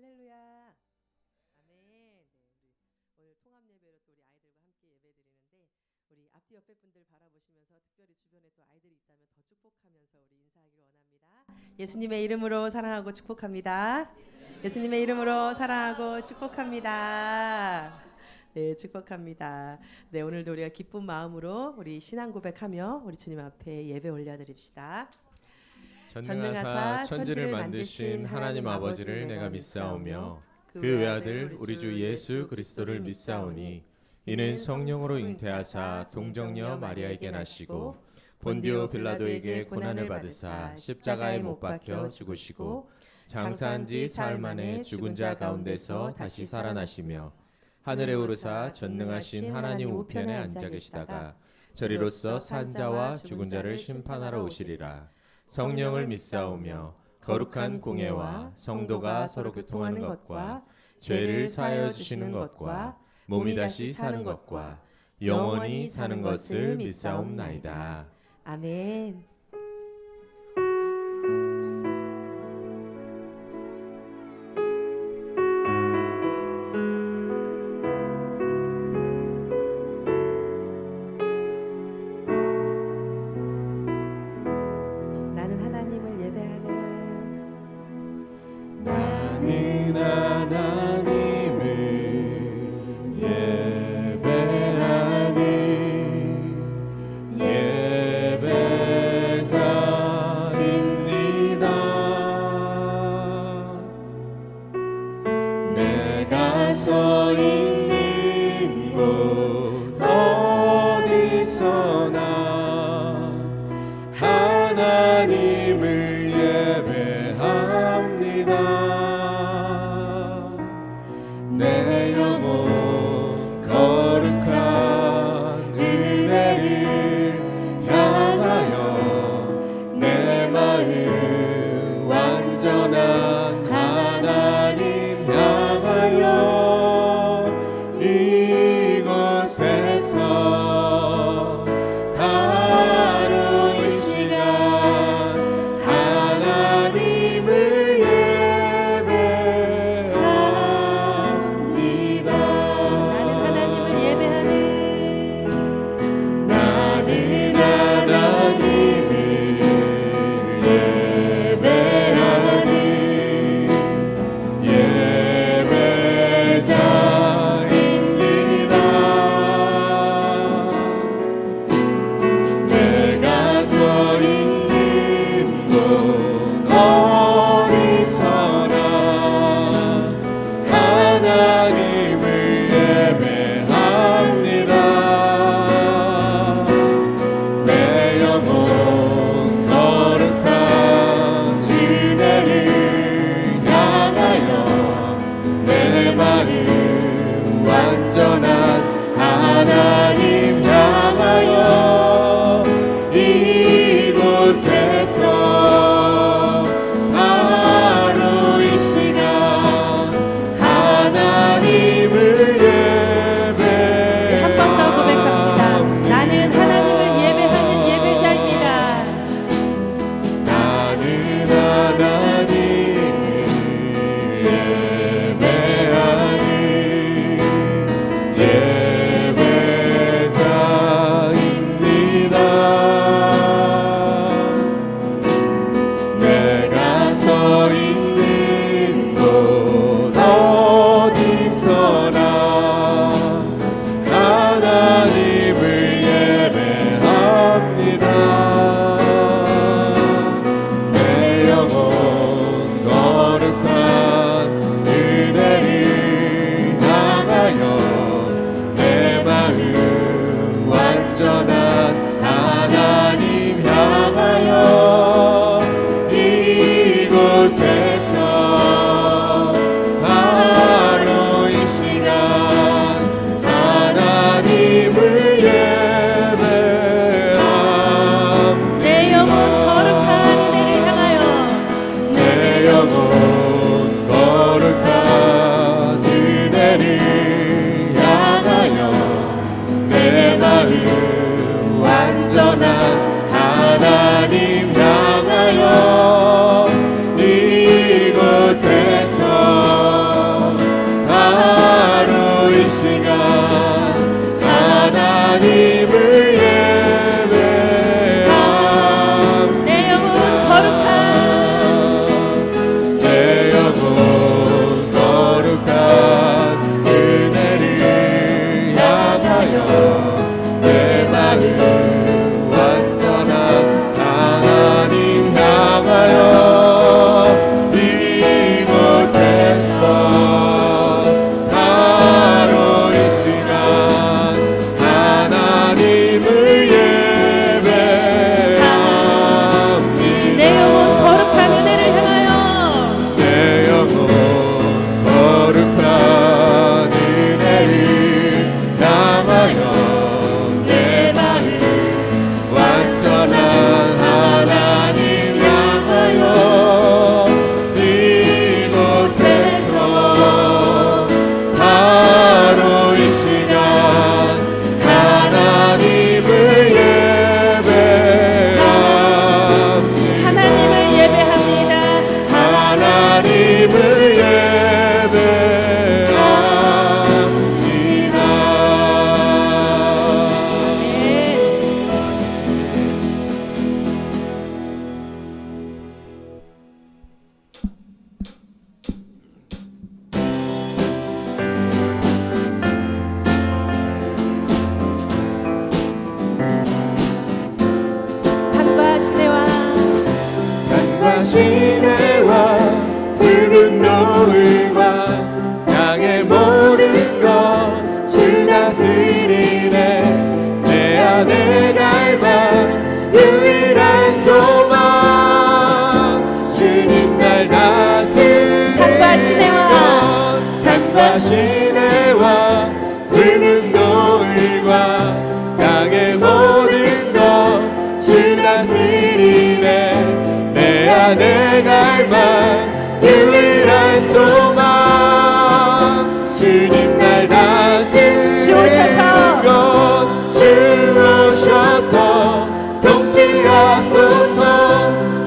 할렐루야. 아멘. 네, 우리 오늘 통합 예배로 또 우리 아이들과 함께 예배 드리는데 우리 앞뒤 옆에 분들 바라보시면서 특별히 주변에 또 아이들이 있다면 더 축복하면서 우리 인사하기를 원합니다. 예수님의 이름으로 사랑하고 축복합니다. 예수님의 이름으로 사랑하고 축복합니다. 네, 축복합니다. 네, 오늘도 우리가 기쁜 마음으로 우리 신앙 고백하며 우리 주님 앞에 예배 올려드립시다. 전능하사 천지를 만드신 하나님 아버지를 내가 믿사오며 그 외아들 우리 주 예수 그리스도를 믿사오니 이는 성령으로 잉태하사 동정녀 마리아에게 나시고 본디오 빌라도에게 고난을 받으사 십자가에 못 박혀 죽으시고 장사한 지 사흘 만에 죽은 자 가운데서 다시 살아나시며 하늘에 오르사 전능하신 하나님 우편에 앉아 계시다가 저리로서 산 자와 죽은 자를 심판하러 오시리라. 성령을 믿사오며 거룩한 공예와 성도가 서로 교통하는 것과 죄를 사하여 주시는 것과 몸이 다시 사는 것과 영원히 사는 것을 믿사옵나이다. 아멘. 나는 하나님을 예배하는 내가 서 있는 곳 어디서나 하나님을 예배합니다. 내 영혼 거룩한 은혜를 향하여 내 마음 완전한 하나님 향하여 이곳에서 바로 이 시간 하나님을 예배합니다. 나는 하나님을 예배하는 나는 하나님을 예배하는 예배자입니다. 내가 서 있는 곳 어디서나 하나님을 예배합니다. 내 영혼 거룩한 은혜를 향하여 내 마음 완전한 하나님 향하여 이곳에서 바로 이 시간 하나님을 한 번 더 고백합시다. 예배합니다. 나는 하나님을 예배하는 예배자입니다. 나는 하나님을 예배하는 예배자입니다. 여호와 시내와 붉은 노을과 땅의 모든 것 주 다스리네. 내 안에 갈망 유일한 소망 주님 날 다스리는 것. 주 오셔서 통치하소서.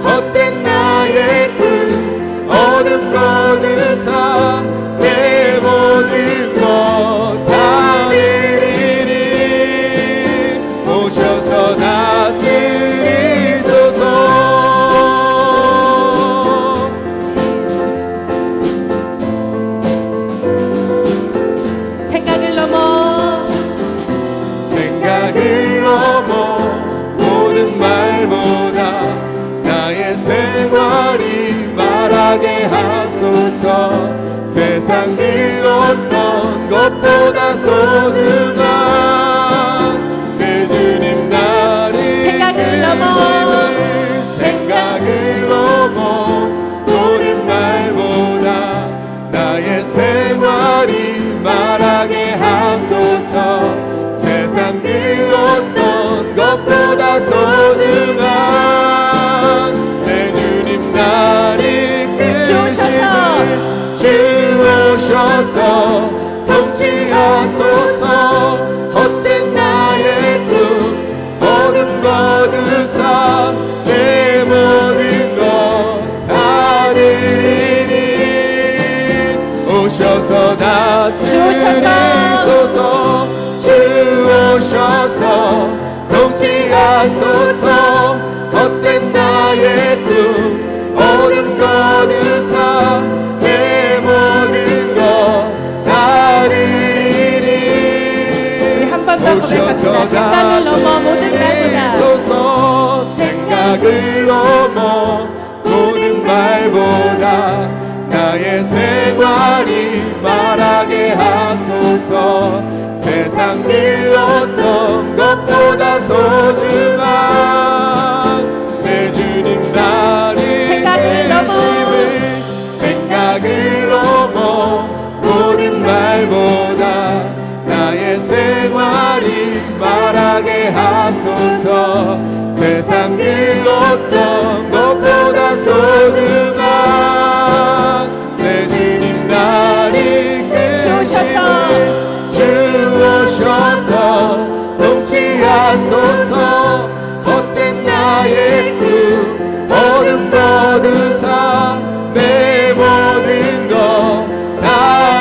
헛된 나의 꿈 어둠 거두사 내 모든 것 다 드리니 오셔서 다스리소서. 생각을 넘어 모든 말보다 나의 생활이 말하게 하소서. 세상 그 어떤 것보다 소중한 내 주님 나를 생각을 넘어 생각을 넘어 모든 말보다 나의 생활이 말하게 하소서. 세상 그 어떤 것보다 소중한 내 주님 나를 이끄시는 주 오셔서 통치하소서. 헛된 나의 꿈 어둠 거두사 내 모든 것 다 드리니 오셔서 다스리소서. 주 오셔서 통치하소서. 헛된 나의 꿈 어둠 거두사 내 모든 것 다 드리니 한 번 더 고백합니다. 생각을 넘어 모든 말보다 생각을 넘어 모든 말보다 나의 생활이 말하게 하소서. 세상 그 어떤 것보다 소중한 내 주님 나를 생각을 넘어 모든 말보다 나의 생활이 말하게 하소서. 세상 그 어떤 것보다 소중한 내 주님 나를 이끄시는 주 오셔서 통치하소서. 헛된 나의 꿈 어둠 거두사 내 모든 것 다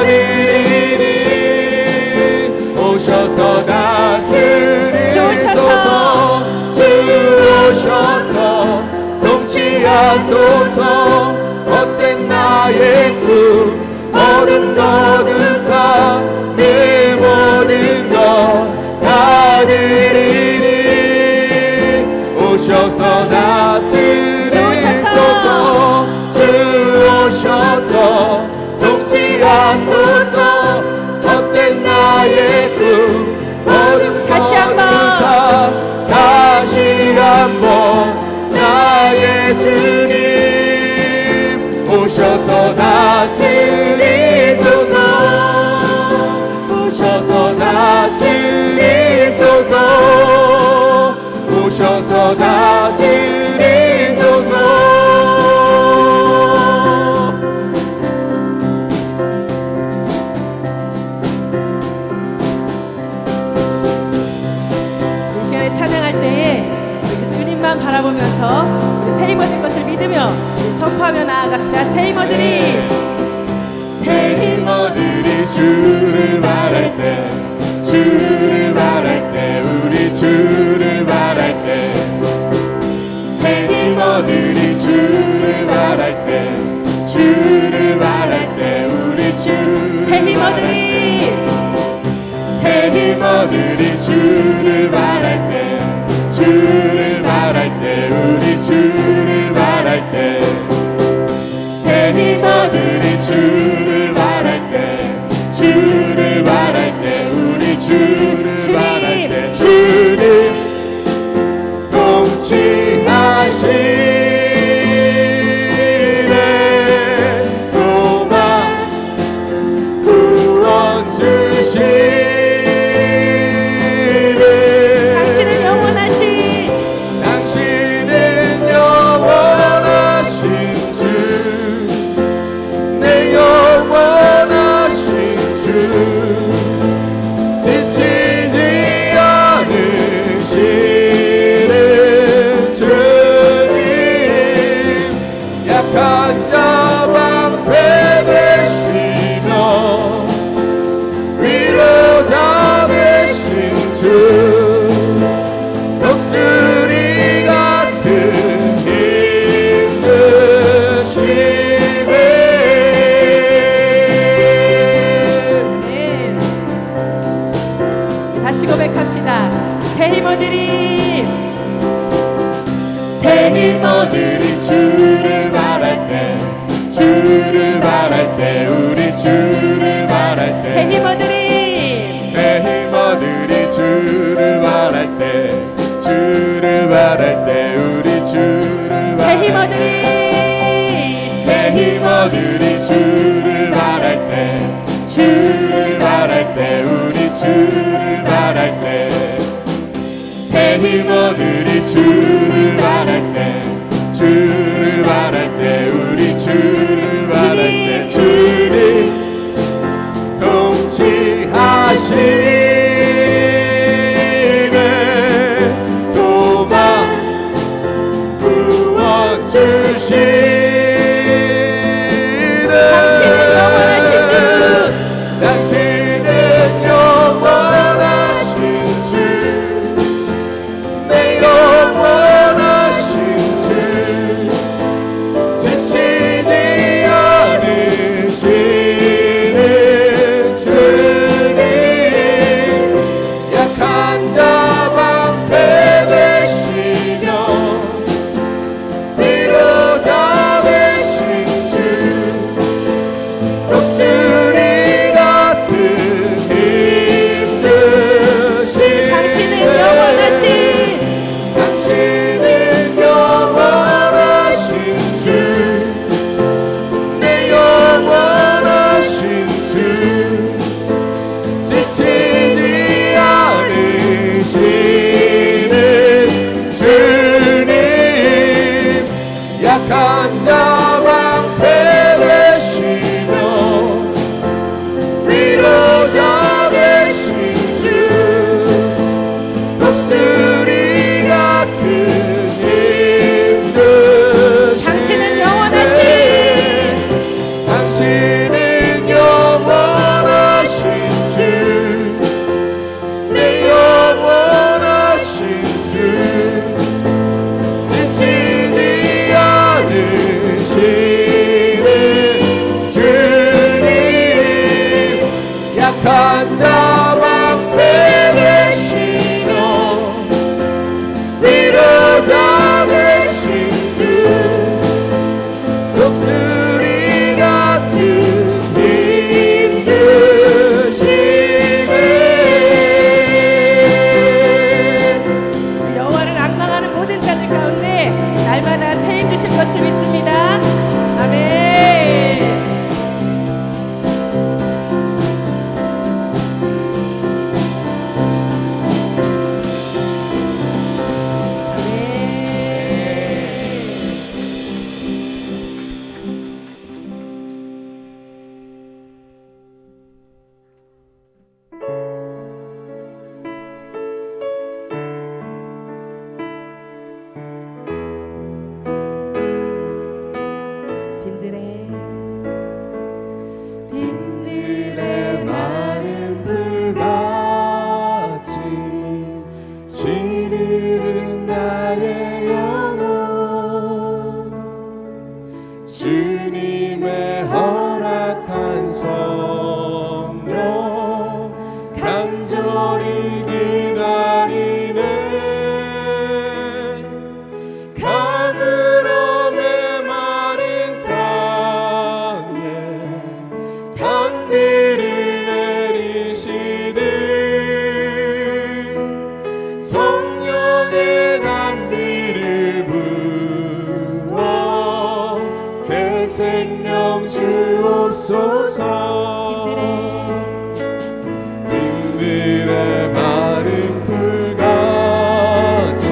드리니 오셔서 다스리소서. 주 오셔서 통치하소서. 헛된 나의 꿈 어둠 거두사 내 모든 것 다 드리니 오셔서 다스리소서. 주 오셔서 통치하소서. 헛된 나의 꿈 어둠 거두사 다시 한번 나의 주님 오셔서 다스리소서. 오셔서 다스리소서. 오셔서 다스리소서. 이 시간에 찬양할 때에 우리 주님만 바라보면서 우리 새 힘얻은 것을 믿으며 선포하며 나아갑시다. 새 힘얻으리 주를 바랄 때 주를 바랄 때 우리 주를 바랄 때 새 힘얻으리 주를 바랄 때 주를 바랄 때 우리 새 힘얻으리 주를 바랄 때 주를 바랄 때 우리 주를 바랄 때 새 힘얻으리 주를 바랄 때 주를 바랄 때 우리 주를 바랄 때 주님 통치하시네 소망 지치지 않으시는 주님 약한 자 방패 되시며 위로자 되신 주 독수리 같은 힘 드시네. 다시 고백합시다. 새 힘 얻으리 새 힘 얻으리 주를 바랄 때 주를 바랄 때 우리 주를 바랄 때 새 힘 얻으리 새 힘 얻으리 주를 바랄 때 주를 바랄 때 우리 주를 새 힘 바랄 때 얻으리 새 힘 얻으리 주를 바랄 때 주를 바랄 때 우리 주를 바랄 때 새 힘 얻으리 주를 바랄 때 주를 바랄 때 우리 주를 바랄 때 주님 통치하시네 소망 구원 주시네 당신은 영원하신 주 내 영원하신 주 지치지 않으시는 주님 약한 자 방패 되시며 위로자 되신 주 독수리 같은 힘 드시네 당신은 영원하신 당신은 영원하신 주 내 영원하신 주 지치지 않으시는 주님 약한 자 방패 되시며 위로자 되신 주 독수리 같은 힘 드시네 당신은 영원하신 당신은 영원하신 주 내 영원하신 주 지치지 않으시는 주님 약한 자 방패 되시며 위로자 되신 주 독수리 같은 힘 주시네 여호와를 앙망하는 모든 자들 가운데 날마다 새 힘 주실 것을 믿습니다. 아멘. 빈들의 마른 불같이 시들은 나의 영혼 주님의 허락한 성령 간절히 기다리네 가물어 메마른 땅에 단비를 내리시듯 성령의 단비를 부어 새 생명 주옵소서 빈들의 마른 불같이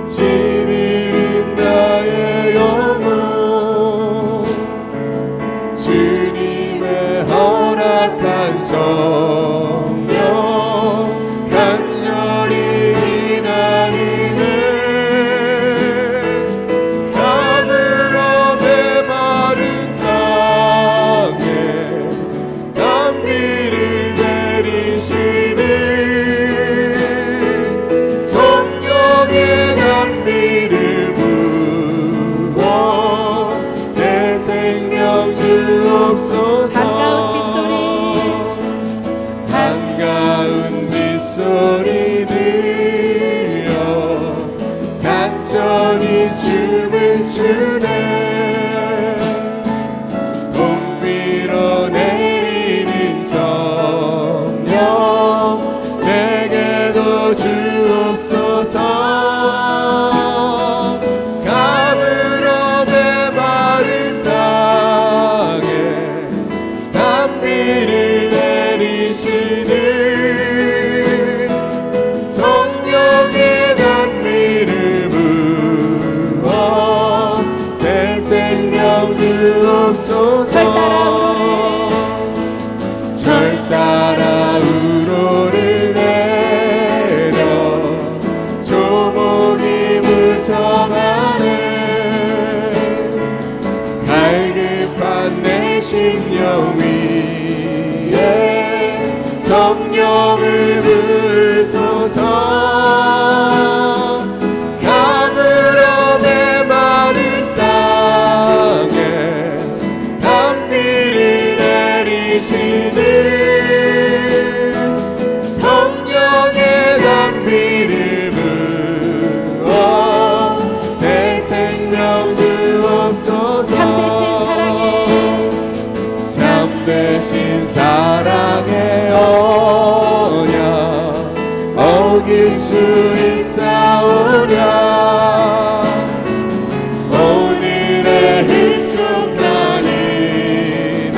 시들은 나의 영혼 주님의 허락한 성령 간절히 기다리네. 가물어 메마른 땅에 단비를 내리시니 성령의 단비를 부어 새 생명 주옵소서. 한가운 빗소리 들려 산천이 춤을 추네. 봄비로 내리는 성령 내게도 주옵소서. 가물어 메마른 땅에 단비를 내리시는 성령의 단비를 부어 새 생명 주옵소서. 절 따라 우로를 내려 조목이 무성하네. 갈급한 내 심령 위에 성령을 부으소서. 가물어 메마른 땅에 단비를 내리시는 성령의 단비를 부어 새 생명 주옵소서. 참되신 사랑의 언약 어길 수 있사오랴. 오늘의 흡족한 은혜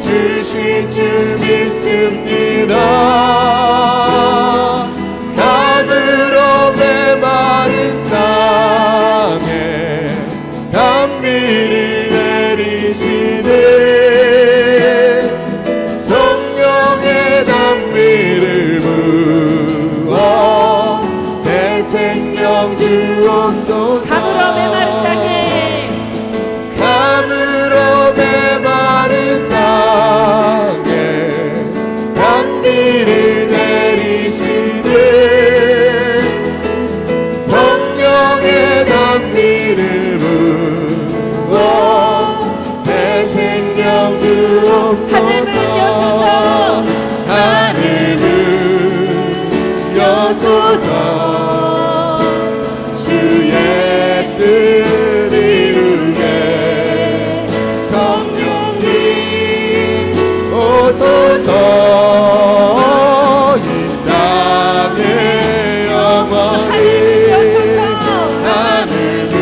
주실 줄 믿습니다. 가물어 메마른 땅에 단비를 내리시네. 성령의 단비를 부어 새 생명 주옵소서. 가물어 메마른 땅에 단비를 내리시네. 성령의 단비를 부어 새 생명 주옵소서. 하늘은 여소서. 주의 뜻 이루게 성령님 오소서. 이 땅에 영원히 하늘은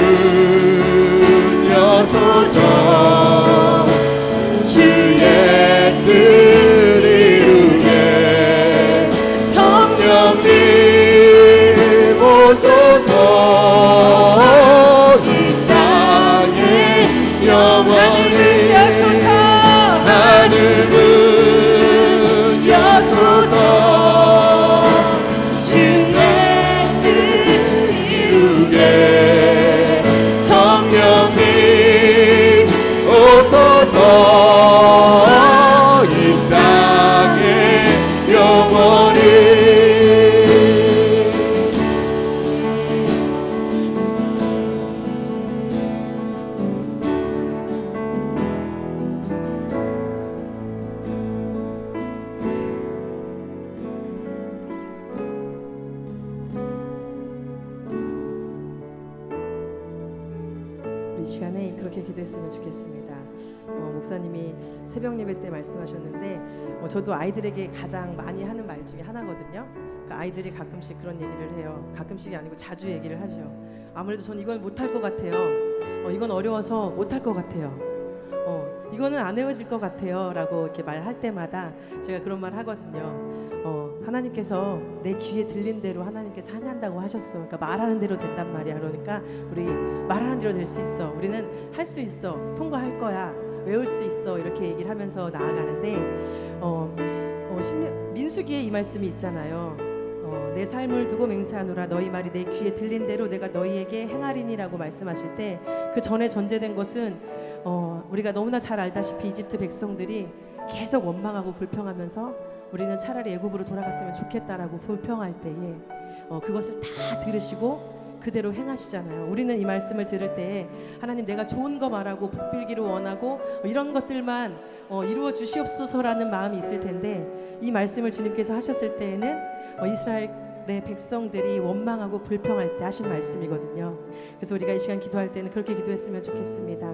여소서. 주의 뜻 이루게 성령님 오소서. 이 땅에 영원히 하늘은 여소서. 주의 뜻 이루게 성령님 오소서. 이 땅에 영원히. 우리 이 시간에 그렇게 기도했으면 좋겠습니다. 목사님이 새벽 예배 때 말씀하셨는데 저도 아이들에게 가장 많이 하는 말 중에 하나거든요. 그러니까 아이들이 가끔씩 그런 얘기를 해요. 가끔씩이 아니고 자주 얘기를 하죠. 아무래도 전 이건 못할 것 같아요. 이건 어려워서 못할 것 같아요. 이거는 안 헤어질 것 같아요 라고 이렇게 말할 때마다 제가 그런 말 하거든요. 하나님께서 내 귀에 들린 대로 하나님께서 하한다고 하셨어. 그러니까 말하는 대로 된단 말이야. 그러니까 우리 말하는 대로 될 수 있어. 우리는 할 수 있어. 통과할 거야. 외울 수 있어. 이렇게 얘기를 하면서 나아가는데 신명기에 이 말씀이 있잖아요. 내 삶을 두고 맹세하노라 너희 말이 내 귀에 들린 대로 내가 너희에게 행하리니라고 말씀하실 때 그 전에 전제된 것은 우리가 너무나 잘 알다시피 이집트 백성들이 계속 원망하고 불평하면서 우리는 차라리 애굽으로 돌아갔으면 좋겠다라고 불평할 때에 그것을 다 들으시고 그대로 행하시잖아요. 우리는 이 말씀을 들을 때에 하나님 내가 좋은 거 말하고 복 빌기를 원하고 이런 것들만 이루어 주시옵소서라는 마음이 있을 텐데 이 말씀을 주님께서 하셨을 때에는 이스라엘의 백성들이 원망하고 불평할 때 하신 말씀이거든요. 그래서 우리가 이 시간 기도할 때는 그렇게 기도했으면 좋겠습니다.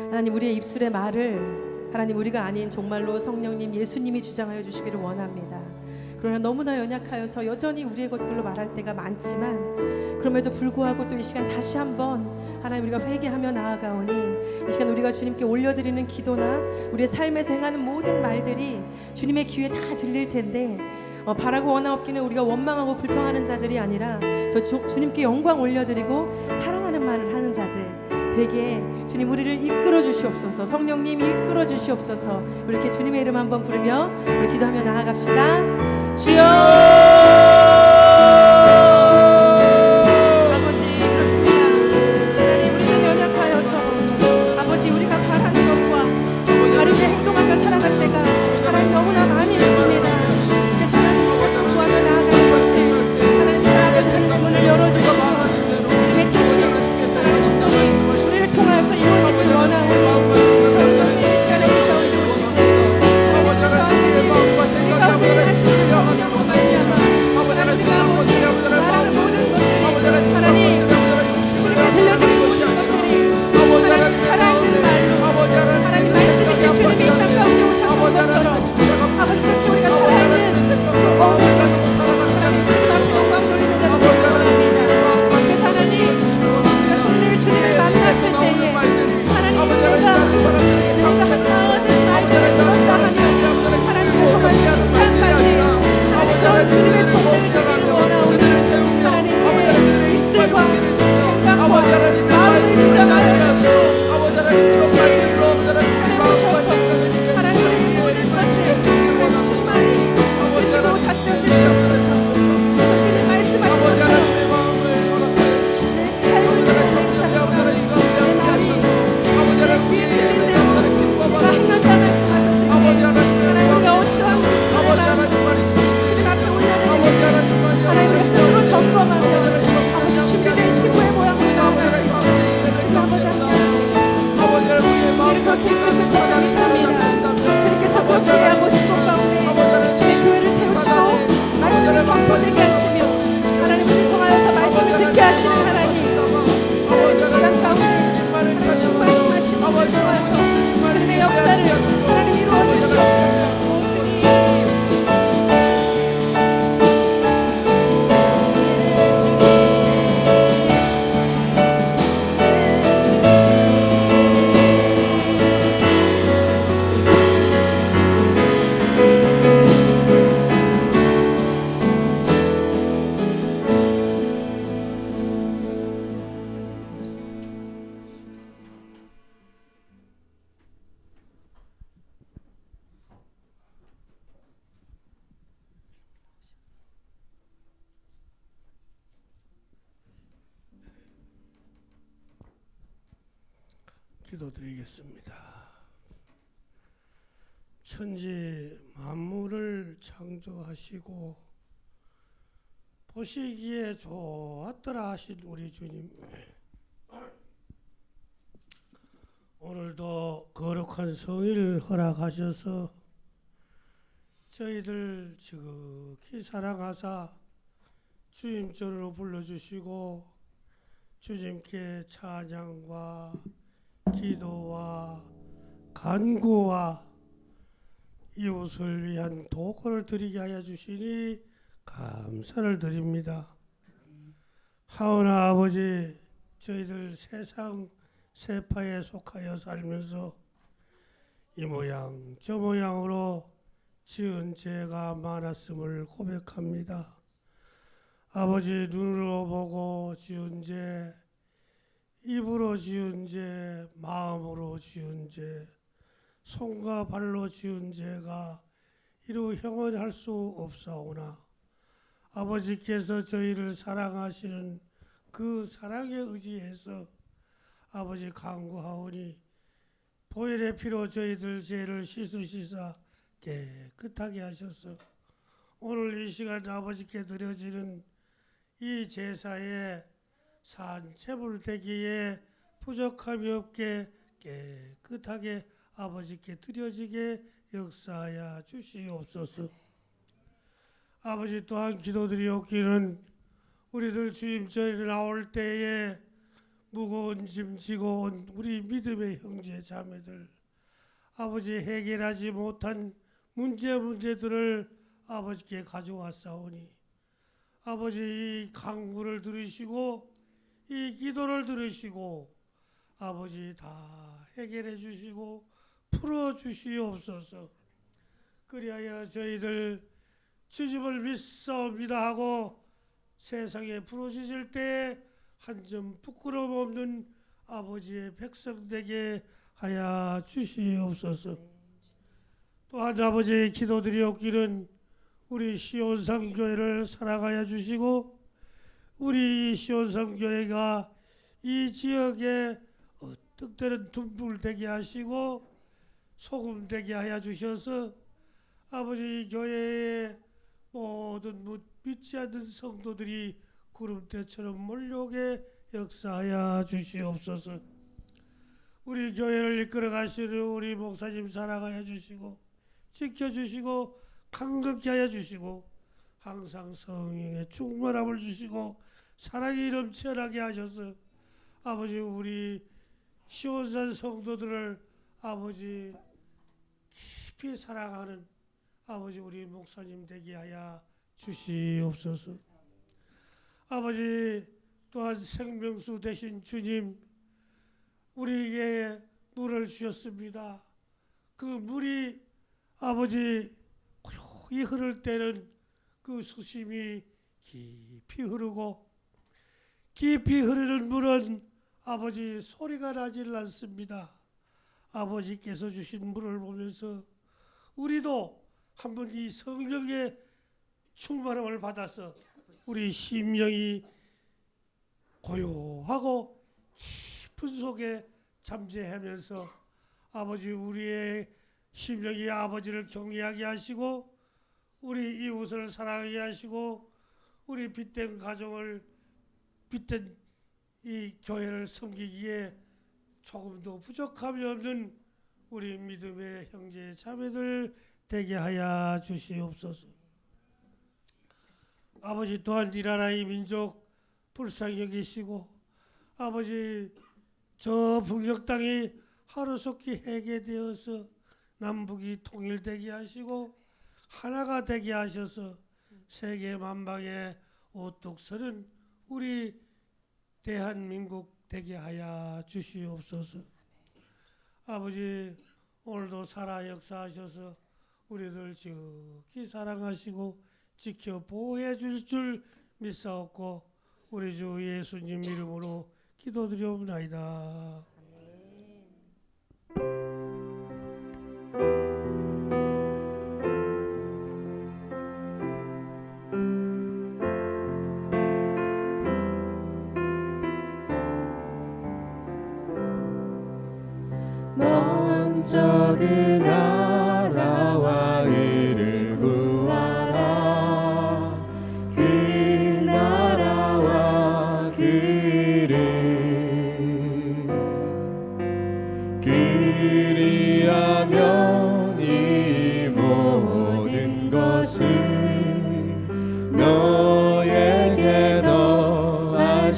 하나님 우리의 입술의 말을 하나님 우리가 아닌 정말로 성령님 예수님이 주장하여 주시기를 원합니다. 그러나 너무나 연약하여서 여전히 우리의 것들로 말할 때가 많지만 그럼에도 불구하고 또 이 시간 다시 한번 하나님 우리가 회개하며 나아가오니 이 시간 우리가 주님께 올려드리는 기도나 우리의 삶에서 행하는 모든 말들이 주님의 귀에 다 들릴 텐데 바라고 원하옵기는 우리가 원망하고 불평하는 자들이 아니라 주님께 영광 올려드리고 사랑하는 말을 하는 자들 되게 주님 우리를 이끌어 주시옵소서. 성령님 이끌어 주시옵소서. 우리 이렇게 주님의 이름 한번 부르며 우리 기도하며 나아갑시다. 주여 아버지 그렇습니다. 하나님 우리는 연약하여서 아버지 우리가 바라는 것과 다르게 행동하며 살아갈 때가 하나님 너무나 많이 있습니다. 그래서 하나님 시간 구하며 나아가는 것에 하나님 나아가서 문을 열어주시고 주님의 뜻이 우리를 통하여서 이루어지길 원하오니 성령의 시간에 기도하시고 우리 가운데 하시는 성령으로 말미암아 하나님과 말하는 모든 것들이 하나님 주님께 들려드리는 모든 것들이 하나님 살아있는 말로 하나님 말씀이신 주님이 이 땅 가운데 오셨던 것처럼 아버지 그렇게 우리가 살아있는 하나님 그 앞에 영광 돌리는 자로 원합니다. 그래서 하나님 우리가 종일 주님을 만났을 때에 하나님 내가 한마디는 말들을 들었다 하면 하나님의 정말 칭찬받는 하나님 그런 주님의 존재를 드리기를 원하오니 하나님의 입술과 생각과 마음을 주장하여 주시고 하나님의 모든 것을 충만히 드시고 다스려 주시옵소서. 주님 말씀하신 것처럼 내 삶을 맹세하노라 내 말이 내 귀에 들린 대로 내가 행한다 말씀하셨을 때 하나님 우리가 어떠한 주님 앞에 올려드리는 하나님 우리 스스로 점검하며 아버지 준비된 신부의 모양으로 나오고 있습니다. 주님 아버지 함께하여 주시옵소서. 우리를 그렇게 이끄실 줄 믿습니다. 주님께서 그렇게 하고 싶은 가운데 주의 교회를 세우시고 말씀을 선포되게 하시며 하나님 우리를 통하여서 말씀을 듣게 하시는 하나님 이 시간 가운데 하나님 충만히 임하시고 통하여서 주님의 역사를 하나님 이루어 주시옵소서. 기도드리겠습니다. 천지 만물을 창조하시고 보시기에 좋았더라 하신 우리 주님, 오늘도 거룩한 성일 허락하셔서 저희들 지극히 사랑하사 주님처럼 불러주시고 주님께 찬양과 기도와 간구와 이웃을 위한 도구를 드리게 하여 주시니 감사를 드립니다. 하오나 아버지, 저희들 세상 세파에 속하여 살면서 이 모양 저 모양으로 지은 죄가 많았음을 고백합니다. 아버지, 눈으로 보고 지은 죄, 입으로 지은 죄, 마음으로 지은 죄, 손과 발로 지은 죄가 이루 형언할 수 없사오나 아버지께서 저희를 사랑하시는 그 사랑에 의지해서 아버지 간구하오니 보혈의 피로 저희들 죄를 씻으시사 깨끗하게 하셔서 오늘 이 시간 아버지께 드려지는 이 제사에 산채물 되기에 부족함이 없게 깨끗하게 아버지께 드려지게 역사하여 주시옵소서. 아버지 또한 기도드리옵기는 우리들 주임절에 나올 때에 무거운 짐 지고 온 우리 믿음의 형제 자매들 아버지 해결하지 못한 문제들을 아버지께 가져왔사오니 아버지 이 강구를 들으시고 이 기도를 들으시고 아버지 다 해결해 주시고 풀어 주시옵소서. 그리하여 저희들 주님을 믿사옵니다 하고 세상에 부르짖을 때 한 점 부끄러움 없는 아버지의 백성 되게 하여 주시옵소서. 또한 아버지의 기도드리옵기는 우리 시온상교회를 사랑하여 주시고 우리 시온상교회가 이 지역에 어떻게든 둔불 되게 하시고 소금 되게 하여 주셔서 아버지 교회에 모든 믿지 않는 성도들이 구름대처럼 몰려오게 역사하여 주시옵소서. 우리 교회를 이끌어 가시는 우리 목사님 사랑하여 주시고 지켜주시고 강건케 하여 주시고 항상 성령의 충만함을 주시고 사랑이 넘쳐나게 하셔서 아버지 우리 시온산 성도들을 아버지 깊이 사랑하는 아버지 우리 목사님 되게 하여 주시옵소서. 아버지 또한 생명수 되신 주님 우리에게 물을 주셨습니다. 그 물이 아버지 고요히 흐를 때는 그 수심이 깊이 흐르고 깊이 흐르는 물은 아버지 소리가 나질 않습니다. 아버지께서 주신 물을 보면서 우리도 한번 이 성령의 충만함을 받아서 우리 심령이 고요하고 깊은 속에 잠재하면서 아버지 우리의 심령이 아버지를 경외하게 하시고 우리 이웃을 사랑하게 하시고 우리 빛된 가정을 빛된 이 교회를 섬기기에 조금도 부족함이 없는 우리 믿음의 형제 자매들 되게 하여 주시옵소서. 아버지 또한 이 나라의 민족 불쌍히 여기시고 아버지 저 북녘 땅이 하루속히 해계되어서 남북이 통일되게 하시고 하나가 되게 하셔서 세계 만방에 오뚝 서는 우리 대한민국 되게 하여 주시옵소서. 아버지 오늘도 살아 역사하셔서 우리들 지극히 사랑하시고 지켜 보호해 줄 줄 믿사옵고 우리 주 예수님 이름으로 기도드리옵나이다. 먼저 그 나라와 의를 구하라. 그 나라와 그 의를 그리하면 이 모든 것을 너에게 더하시리라.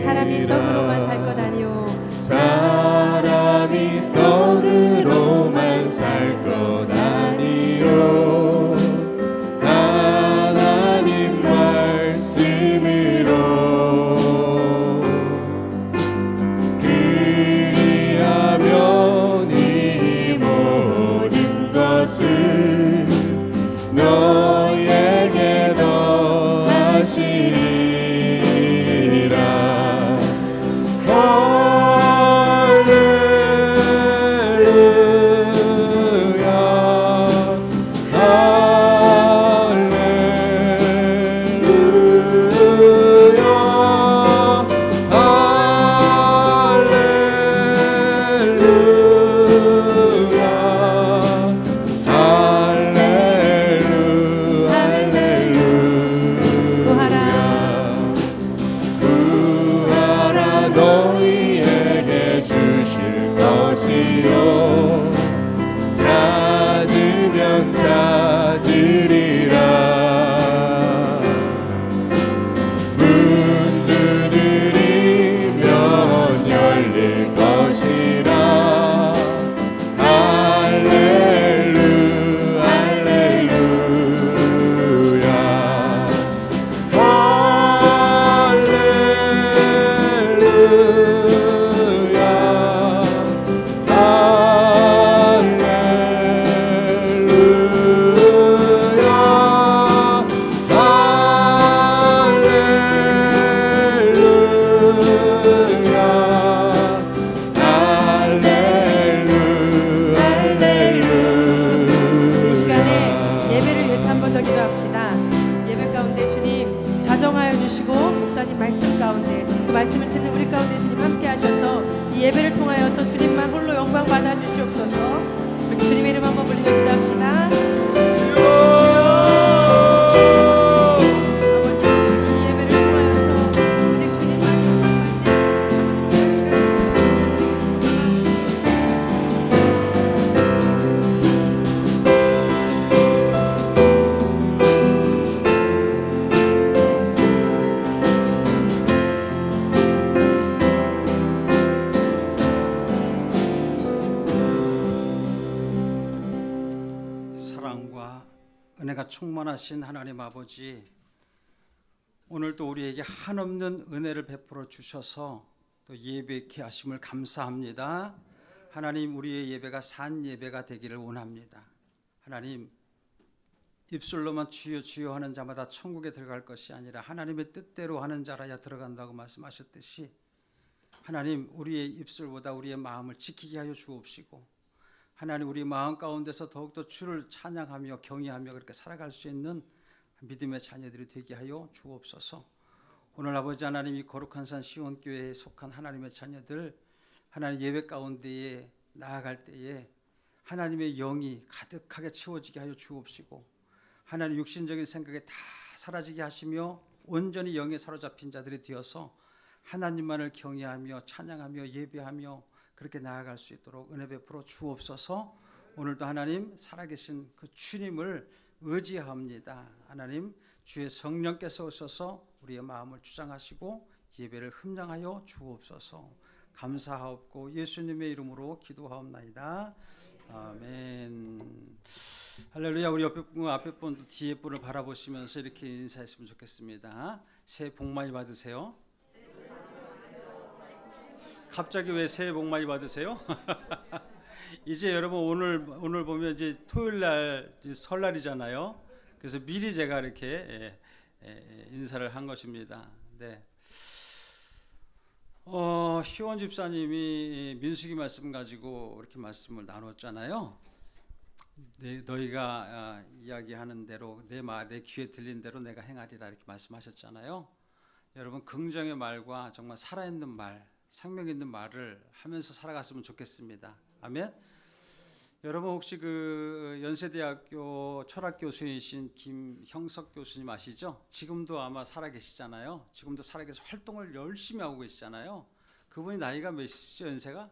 사람이 떡으로만 살 것 아니요 사람이 떡으로만 살 것 아니요 하나님 말씀으로 그리하면 이 모든 것을 너에게 더하시리라. 할렐루야 찾으리라. 문 두드리면 열릴 것이라. 할렐루야 할렐루야 이 시간에 예배를 위해서 한 번 더 기도합시다. 예배 가운데 주님 좌정하여 주시고 목사님 말씀 가운데 그 말씀을 듣는 우리 가운데 주님 함께 하셔서 이 예배를 통하여서 주님만 홀로 영광 받아 주시옵소서. 우리 주님의 이름 한번 불리며 기도합시다. 아버지, 이 예배를 통하여서 오직 주님만 사랑과 은혜가 충만하신 하나님 아버지, 오늘도 우리에게 한없는 은혜를 베풀어 주셔서 또 예배케 하심을 감사합니다. 하나님, 우리의 예배가 산 예배가 되기를 원합니다. 하나님, 입술로만 주여 주여 하는 자마다 천국에 들어갈 것이 아니라 하나님의 뜻대로 하는 자라야 들어간다고 말씀하셨듯이, 하나님, 우리의 입술보다 우리의 마음을 지키게 하여 주옵시고, 하나님, 우리 마음 가운데서 더욱더 주를 찬양하며 경외하며 그렇게 살아갈 수 있는 믿음의 자녀들이 되게 하여 주옵소서. 오늘 아버지 하나님, 이 거룩한 산 시온교회에 속한 하나님의 자녀들, 하나님 예배 가운데에 나아갈 때에 하나님의 영이 가득하게 채워지게 하여 주옵시고, 하나님 육신적인 생각에 다 사라지게 하시며 온전히 영에 사로잡힌 자들이 되어서 하나님만을 경외하며 찬양하며 예배하며 그렇게 나아갈 수 있도록 은혜 베풀어 주옵소서. 오늘도 하나님 살아계신 그 주님을 의지합니다. 하나님, 주의 성령께서 오셔서 우리의 마음을 주장하시고 예배를 흠량하여 주옵소서. 감사하옵고 예수님의 이름으로 기도하옵나이다. 아멘. 할렐루야. 우리 옆에 분, 앞에 분, 뒤에 분을 바라보시면서 이렇게 인사했으면 좋겠습니다. 새해 복 많이 받으세요. 갑자기 왜 새해 복 많이 받으세요? 이제 여러분 오늘 보면 이제 토요일 날 이제 설날이잖아요. 그래서 미리 제가 이렇게 인사를 한 것입니다. 네. 희원 집사님이 민수기 말씀 가지고 이렇게 말씀을 나눴잖아요. 너희가 이야기하는 대로 내 귀에 들린 대로 내가 행하리라 이렇게 말씀하셨잖아요. 여러분, 긍정의 말과 정말 살아있는 말, 생명 있는 말을 하면서 살아갔으면 좋겠습니다. 아멘. 여러분, 혹시 그 연세대학교 철학 교수이신 김형석 교수님 아시죠? 지금도 아마 살아계시잖아요. 지금도 살아계셔서 활동을 열심히 하고 계시잖아요. 그분이 나이가 몇이죠? 연세가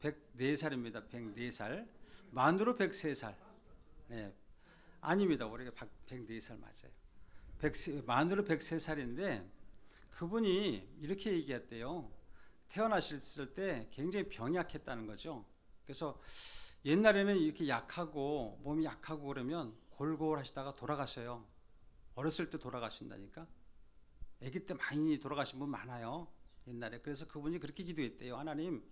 104살입니다. 104살. 만으로 103살. 네. 아닙니다. 올해가 104살 맞아요. 만으로 103살인데 그분이 이렇게 얘기했대요. 태어나셨을 때 굉장히 병이 약했다는 거죠. 그래서 옛날에는 이렇게 약하고 몸이 약하고 그러면 골골 하시다가 돌아가셔요. 어렸을 때 돌아가신다니까. 아기 때 많이 돌아가신 분 많아요. 옛날에. 그래서 그분이 그렇게 기도했대요. 하나님,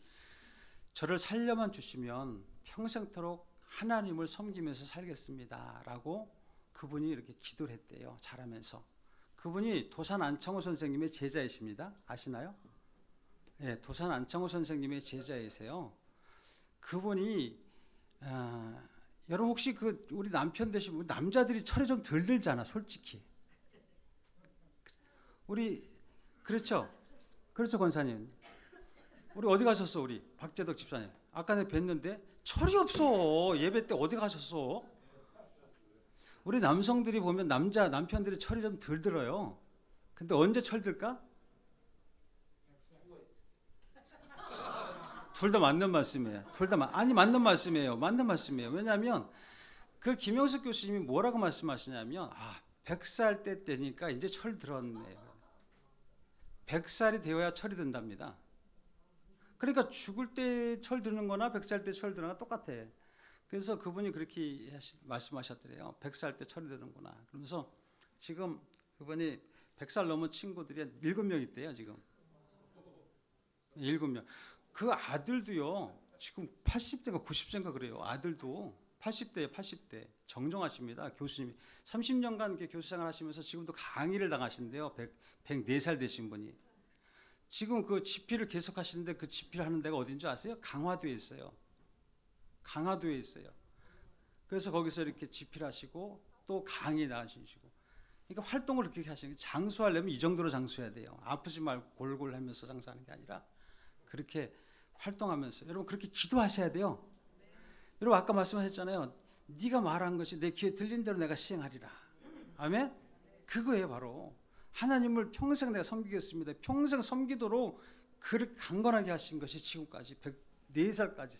저를 살려만 주시면 평생토록 하나님을 섬기면서 살겠습니다 라고 그분이 이렇게 기도를 했대요. 자라면서. 그분이 도산 안창호 선생님의 제자이십니다. 아시나요? 네, 도산 안창호 선생님의 제자이세요. 그분이 여러분 혹시 그 우리 남편 되시면 남자들이 철이 좀 덜 들잖아, 솔직히. 우리 그렇죠 권사님. 우리 어디 가셨어? 우리 박재덕 집사님. 아까 내가 뵀는데 철이 없어. 예배 때 어디 가셨어? 우리 남성들이 보면 남편들이 철이 좀 덜 들어요. 근데 언제 철 들까? 둘 다 맞는 말씀이에요. 맞는 말씀이에요. 왜냐하면 그 김영석 교수님이 뭐라고 말씀하시냐면 100살 때 되니까 이제 철 들었네. 100살이 되어야 철이 든답니다. 그러니까 죽을 때 철 드는 거나 100살 때 철 드는 거나 똑같아. 그래서 그분이 그렇게 말씀하셨더래요. 100살 때 철이 드는구나. 그러면서 지금 그분이 100살 넘은 친구들이 7명 있대요. 지금 7명. 그 아들도요. 지금 80대가 90세인가 그래요. 아들도 80대 정정하십니다. 교수님이 30년간 이렇게 교수 생활 하시면서 지금도 강의를 당하신대요. 104살 되신 분이. 지금 그 집필을 계속 하시는데 그 집필 하는 데가 어딘지 아세요? 강화도에 있어요. 강화도에 있어요. 그래서 거기서 이렇게 집필하시고 또 강의 나가시고. 그러니까 활동을 그렇게 하시는 게 장수하려면 이 정도로 장수해야 돼요. 아프지 말고 골골 하면서 장수하는 게 아니라 그렇게 활동하면서 여러분 그렇게 기도하셔야 돼요. 여러분 아까 말씀하셨잖아요. 네가 말한 것이 내 귀에 들린 대로 내가 시행하리라. 아멘? 그거예요 바로. 하나님을 평생 내가 섬기겠습니다. 평생 섬기도록 그렇게 강건하게 하신 것이 지금까지 104살까지.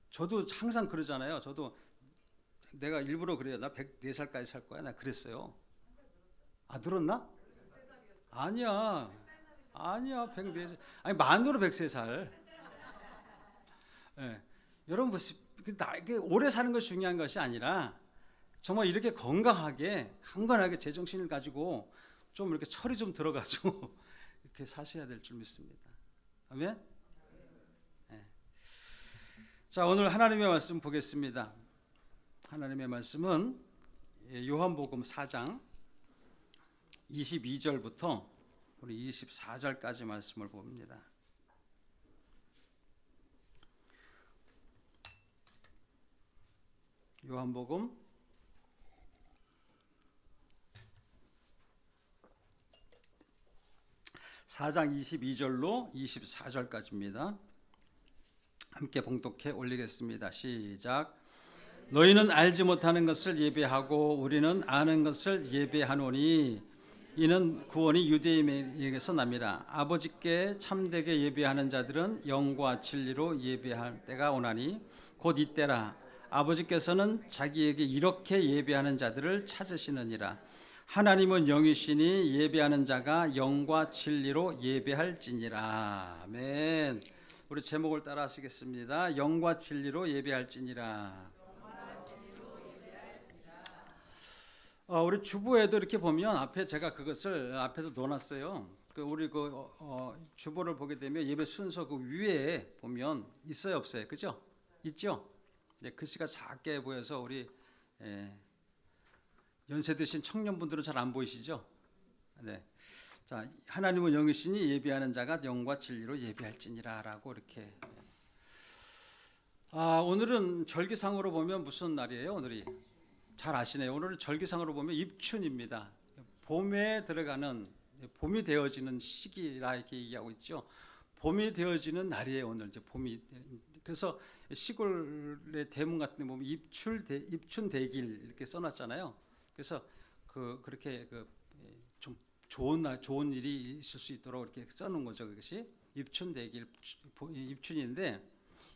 저도 항상 그러잖아요. 저도 내가 일부러 그래요. 나 104살까지 살 거야. 나 그랬어요. 늘었나? 아니야. 104살. 아니 만으로 103살. 네. 여러분 이게 오래 사는 것이 중요한 것이 아니라 정말 이렇게 건강하게 강건하게 제정신을 가지고 좀 이렇게 철이 좀 들어가지고 이렇게 사셔야 될 줄 믿습니다. 아멘. 네. 자, 오늘 하나님의 말씀 보겠습니다. 하나님의 말씀은 요한복음 4장 22절부터 우리 24절까지 말씀을 봅니다. 요한복음 4장 22절로 24절까지입니다. 함께 봉독해 올리겠습니다. 시작. 너희는 알지 못하는 것을 예배하고 우리는 아는 것을 예배하노니 이는 구원이 유대인에게서 납니다. 아버지께 참되게 예배하는 자들은 영과 진리로 예배할 때가 오나니 곧 이때라. 아버지께서는 자기에게 이렇게 예배하는 자들을 찾으시느니라. 하나님은 영이시니 예배하는 자가 영과 진리로 예배할지니라. 아멘. 우리 제목을 따라 하시겠습니다. 영과 진리로 예배할지니라. 우리 주보에도 이렇게 보면 앞에 제가 그것을 앞에도 넣어놨어요. 우리 주보를 보게 되면 예배 순서 그 위에 보면 있어요, 없어요? 그죠? 있죠? 네, 글씨가 작게 보여서 우리 연세 드신 청년분들은 잘 안 보이시죠? 네. 자, 하나님은 영이시니 예배하는 자가 영과 진리로 예배할지니라라고 이렇게. 오늘은 절기상으로 보면 무슨 날이에요? 오늘이 잘 아시네요. 오늘은 절기상으로 보면 입춘입니다. 봄에 들어가는 봄이 되어지는 시기라 이렇게 얘기하고 있죠. 봄이 되어지는 날이에요. 오늘 이제 봄이. 그래서 시골의 대문 같은 데 보면 입춘 대길 이렇게 써놨잖아요. 그래서 그렇게 좀 좋은 일이 있을 수 있도록 이렇게 써놓은 거죠. 그것이 입춘 대길 입춘인데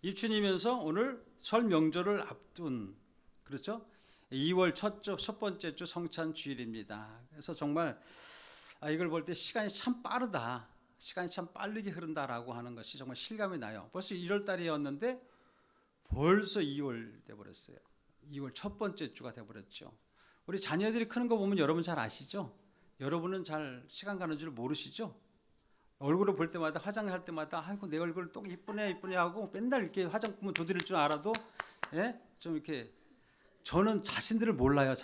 입춘이면서 오늘 설 명절을 앞둔 그렇죠? 2월 첫 번째 주 성찬 주일입니다. 그래서 정말 이걸 볼 때 시간이 참 빠르다. 시간이 참 빠르게 흐른다라고 하는 것이 정말 실감이 나요. 벌써 1월 달이었는데 벌써 2월 돼버렸어요. 2월 첫 번째 주가 돼버렸죠. 우리 자녀들이 크는 거 보면 여러분 잘 아시죠? 여러분은 잘 시간 가는 줄 모르시죠? 얼굴을 볼 때마다 화장할 때마다 아이고 내 얼굴 또 이쁘네 하고 맨날 이렇게 화장품을 두드릴 줄 알아도 좀 이렇게 저는 자신들을 몰라요.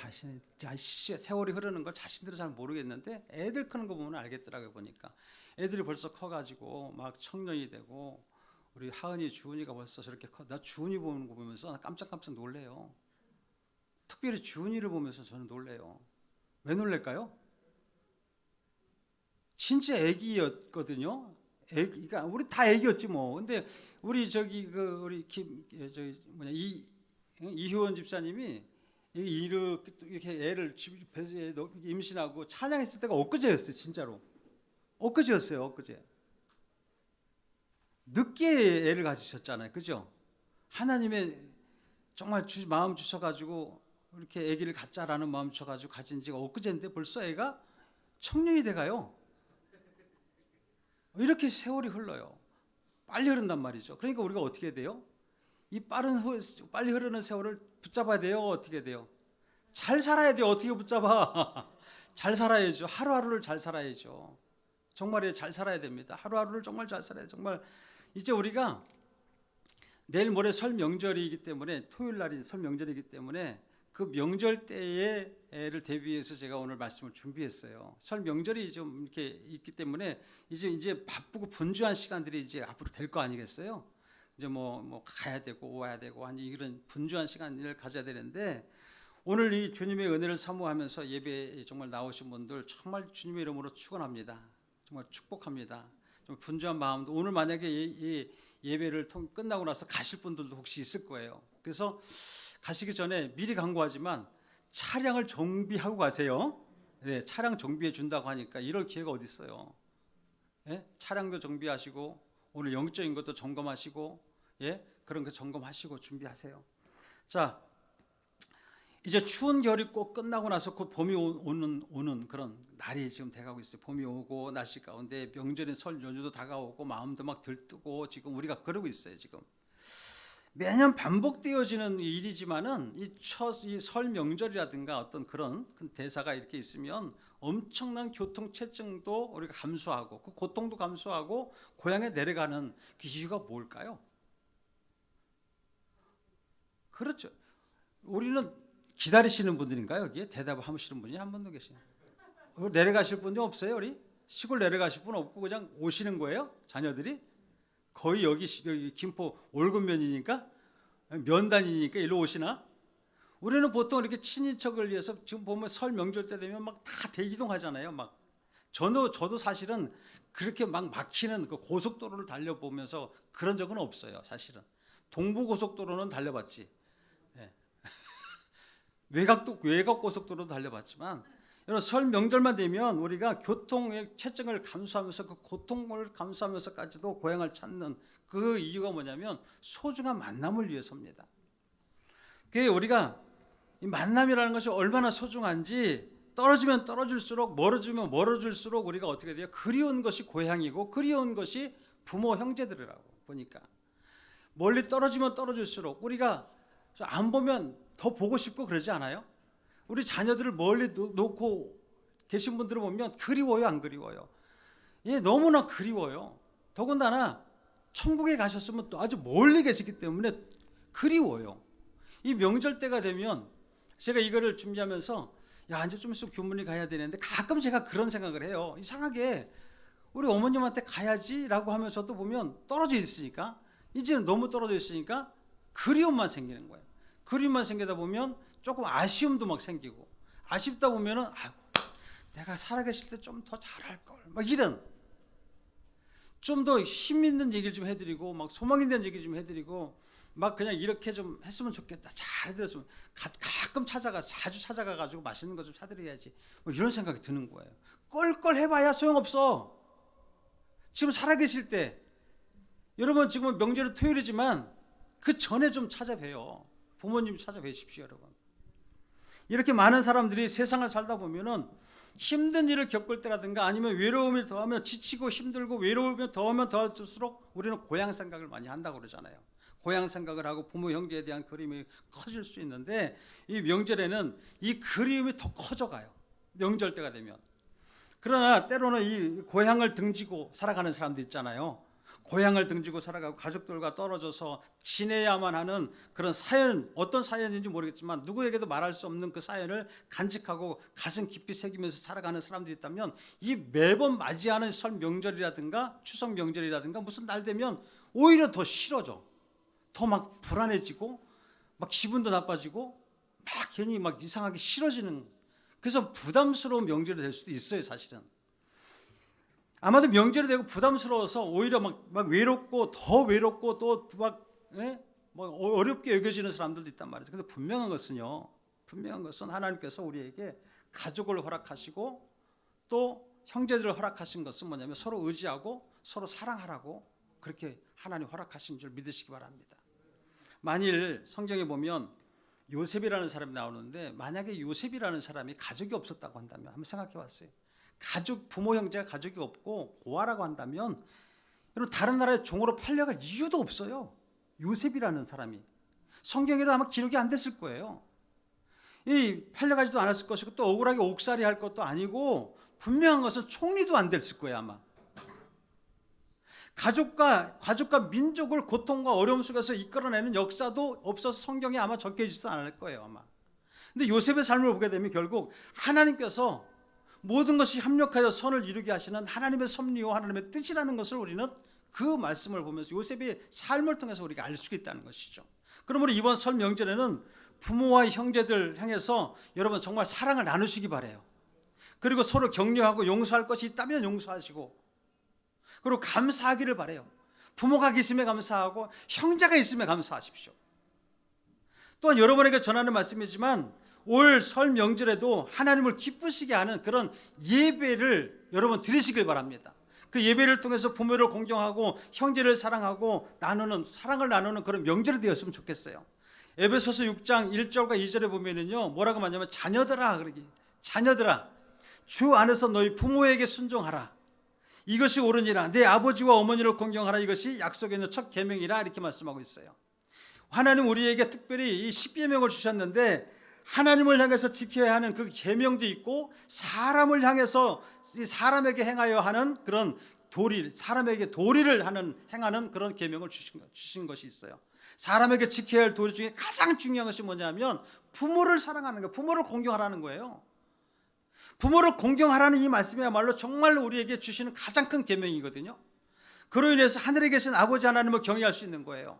세월이 흐르는 걸 자신들은 잘 모르겠는데 애들 크는 거 보면 알겠더라고요. 보니까 애들이 벌써 커가지고 막 청년이 되고 우리 하은이 주은이가 벌써 저렇게 나 주은이 보는 거 보면서 나 깜짝깜짝 놀래요. 특별히 주은이를 보면서 저는 놀래요. 왜 놀랄까요? 진짜 애기였거든요. 그러니까 우리 다 애기였지 뭐. 근데 우리 이효원 집사님이 이렇게 애를 배에 임신하고 찬양했을 때가 엊그제였어요. 진짜로 엊그제였어요. 엊그제 늦게 애를 가지셨잖아요. 그죠? 하나님의 정말 마음 주셔가지고 이렇게 아기를 갖자라는 마음 쳐가지고 가진 지가 엊그제인데 벌써 애가 청년이 돼가요. 이렇게 세월이 흘러요. 빨리 흐른단 말이죠. 그러니까 우리가 어떻게 해야 돼요? 이 빨리 흐르는 세월을 붙잡아야 돼요. 어떻게 돼요? 잘 살아야 돼요. 어떻게 붙잡아? 잘 살아야죠. 하루하루를 잘 살아야죠. 정말 잘 살아야 됩니다. 하루하루를 정말 잘 살아야 돼요. 정말 이제 우리가 내일 모레 설 명절이기 때문에 토요일 날이 설 명절이기 때문에 그 명절 때에를 대비해서 제가 오늘 말씀을 준비했어요. 설 명절이 좀 이렇게 있기 때문에 이제 바쁘고 분주한 시간들이 이제 앞으로 될 거 아니겠어요? 이제 뭐 가야 되고 와야 되고 한 이런 분주한 시간을 가져야 되는데 오늘 이 주님의 은혜를 사모하면서 예배에 정말 나오신 분들 정말 주님의 이름으로 축원합니다. 정말 축복합니다. 좀 분주한 마음도 오늘 만약에 이 예배를 끝나고 나서 가실 분들도 혹시 있을 거예요. 그래서 가시기 전에 미리 강구하지만 차량을 정비하고 가세요. 네, 차량 정비해 준다고 하니까 이럴 기회가 어디 있어요. 예? 차량도 정비하시고 오늘 영적인 것도 점검하시고 예? 그런 거 점검하시고 준비하세요. 자, 이제 추운 겨울이 꼭 끝나고 나서 곧 봄이 오는 그런 날이 지금 돼가고 있어요. 봄이 오고 날씨 가운데 명절인 설 연휴도 다가오고 마음도 막 들뜨고 지금 우리가 그러고 있어요. 지금 매년 반복되어지는 일이지만은 이 설 명절이라든가 어떤 그런 대사가 이렇게 있으면 엄청난 교통 체증도 우리가 감수하고 그 고통도 감수하고 고향에 내려가는 그 이유가 뭘까요? 그렇죠. 우리는 기다리시는 분들인가요? 여기에 대답하시는 분이 한 분도 계시나요? 내려가실 분이 없어요? 우리 시골 내려가실 분 없고 그냥 오시는 거예요? 자녀들이 거의 여기 김포 올금면이니까 면단이니까 일로 오시나? 우리는 보통 이렇게 친인척을 위해서 지금 보면 설 명절 때 되면 막 다 대이동하잖아요. 막 저도 사실은 그렇게 막 막히는 그 고속도로를 달려보면서 그런 적은 없어요. 사실은 동부고속도로는 달려봤지. 외곽 고속도로도 달려봤지만 여러분 설 명절만 되면 우리가 교통의 체증을 감수하면서 그 고통을 감수하면서까지도 고향을 찾는 그 이유가 뭐냐면 소중한 만남을 위해서입니다. 그게 우리가 이 만남이라는 것이 얼마나 소중한지 떨어지면 떨어질수록 멀어지면 멀어질수록 우리가 어떻게 돼요? 그리운 것이 고향이고 그리운 것이 부모 형제들이라고 보니까 멀리 떨어지면 떨어질수록 우리가 안 보면 더 보고 싶고 그러지 않아요? 우리 자녀들을 멀리 놓고 계신 분들을 보면 그리워요, 안 그리워요? 예, 너무나 그리워요. 더군다나 천국에 가셨으면 또 아주 멀리 계시기 때문에 그리워요. 이 명절 때가 되면 제가 이거를 준비하면서 야, 이제 좀 있으면 교문이 가야 되는데 가끔 제가 그런 생각을 해요. 이상하게 우리 어머님한테 가야지라고 하면서도 보면 떨어져 있으니까 이제는 너무 떨어져 있으니까 그리움만 생기는 거예요. 그리움만 생기다 보면 조금 아쉬움도 막 생기고 아쉽다 보면은 아이고 내가 살아계실 때 좀 더 잘할 걸 막 이런 좀 더 힘 있는 얘기를 좀 해드리고 막 소망 있는 얘기 좀 해드리고 막 그냥 이렇게 좀 했으면 좋겠다 잘 해드렸으면 가끔 자주 찾아가 가지고 맛있는 거 좀 사드려야지 뭐 이런 생각이 드는 거예요. 껄껄 해봐야 소용없어. 지금 살아계실 때 여러분 지금 명절은 토요일이지만 그 전에 좀 찾아뵈요. 부모님 찾아뵈십시오, 여러분. 이렇게 많은 사람들이 세상을 살다 보면은 힘든 일을 겪을 때라든가 아니면 외로움이 더하면 지치고 힘들고 외로움이 더하면 더할수록 우리는 고향 생각을 많이 한다고 그러잖아요. 고향 생각을 하고 부모 형제에 대한 그리움이 커질 수 있는데 이 명절에는 이 그리움이 더 커져가요. 명절 때가 되면. 그러나 때로는 이 고향을 등지고 살아가는 사람들 있잖아요. 고향을 등지고 살아가고 가족들과 떨어져서 지내야만 하는 그런 사연, 어떤 사연인지 모르겠지만 누구에게도 말할 수 없는 그 사연을 간직하고 가슴 깊이 새기면서 살아가는 사람들이 있다면 이 매번 맞이하는 설 명절이라든가 추석 명절이라든가 무슨 날 되면 오히려 더 싫어져. 더 막 불안해지고 막 기분도 나빠지고 막 괜히 막 이상하게 싫어지는, 그래서 부담스러운 명절이 될 수도 있어요. 사실은 아마도 명절이 되고 부담스러워서 오히려 막 외롭고 더 외롭고 또 막 어렵게 여겨지는 사람들도 있단 말이죠. 근데 분명한 것은 하나님께서 우리에게 가족을 허락하시고 또 형제들을 허락하신 것은 뭐냐면 서로 의지하고 서로 사랑하라고 그렇게 하나님 허락하신 줄 믿으시기 바랍니다. 만일 성경에 보면 요셉이라는 사람이 나오는데 만약에 요셉이라는 사람이 가족이 없었다고 한다면 한번 생각해 봤어요. 가족, 부모 형제가 가족이 없고 고아라고 한다면 여러분 다른 나라에 종으로 팔려갈 이유도 없어요. 요셉이라는 사람이 성경에도 아마 기록이 안 됐을 거예요. 이 팔려가지도 않았을 것이고 또 억울하게 옥살이 할 것도 아니고 분명한 것은 총리도 안 됐을 거예요 아마. 가족과 민족을 고통과 어려움 속에서 이끌어내는 역사도 없어서 성경에 아마 적혀 있지도 않을 거예요 아마. 근데 요셉의 삶을 보게 되면 결국 하나님께서 모든 것이 협력하여 선을 이루게 하시는 하나님의 섭리와 하나님의 뜻이라는 것을 우리는 그 말씀을 보면서 요셉의 삶을 통해서 우리가 알 수 있다는 것이죠. 그러므로 이번 설 명절에는 부모와 형제들 향해서 여러분 정말 사랑을 나누시기 바라요. 그리고 서로 격려하고 용서할 것이 있다면 용서하시고 그리고 감사하기를 바라요. 부모가 계심에 감사하고 형제가 있음에 감사하십시오. 또한 여러분에게 전하는 말씀이지만 올 설 명절에도 하나님을 기쁘시게 하는 그런 예배를 여러분 드리시길 바랍니다. 그 예배를 통해서 부모를 공경하고 형제를 사랑하고 사랑을 나누는 그런 명절이 되었으면 좋겠어요. 에베소서 6장 1절과 2절에 보면은요 뭐라고 말하냐면 자녀들아 주 안에서 너희 부모에게 순종하라. 이것이 옳으니라. 내 아버지와 어머니를 공경하라. 이것이 약속에 있는 첫 계명이라 이렇게 말씀하고 있어요. 하나님 우리에게 특별히 이 10계명을 주셨는데 하나님을 향해서 지켜야 하는 그 계명도 있고 사람을 향해서 사람에게 행하여 하는 그런 사람에게 도리를 행하는 그런 계명을 주신 것이 있어요. 사람에게 지켜야 할 도리 중에 가장 중요한 것이 뭐냐면 부모를 사랑하는 거예요. 부모를 공경하라는 거예요. 부모를 공경하라는 이 말씀이야말로 정말로 우리에게 주시는 가장 큰 계명이거든요. 그로 인해서 하늘에 계신 아버지 하나님을 경외할 수 있는 거예요.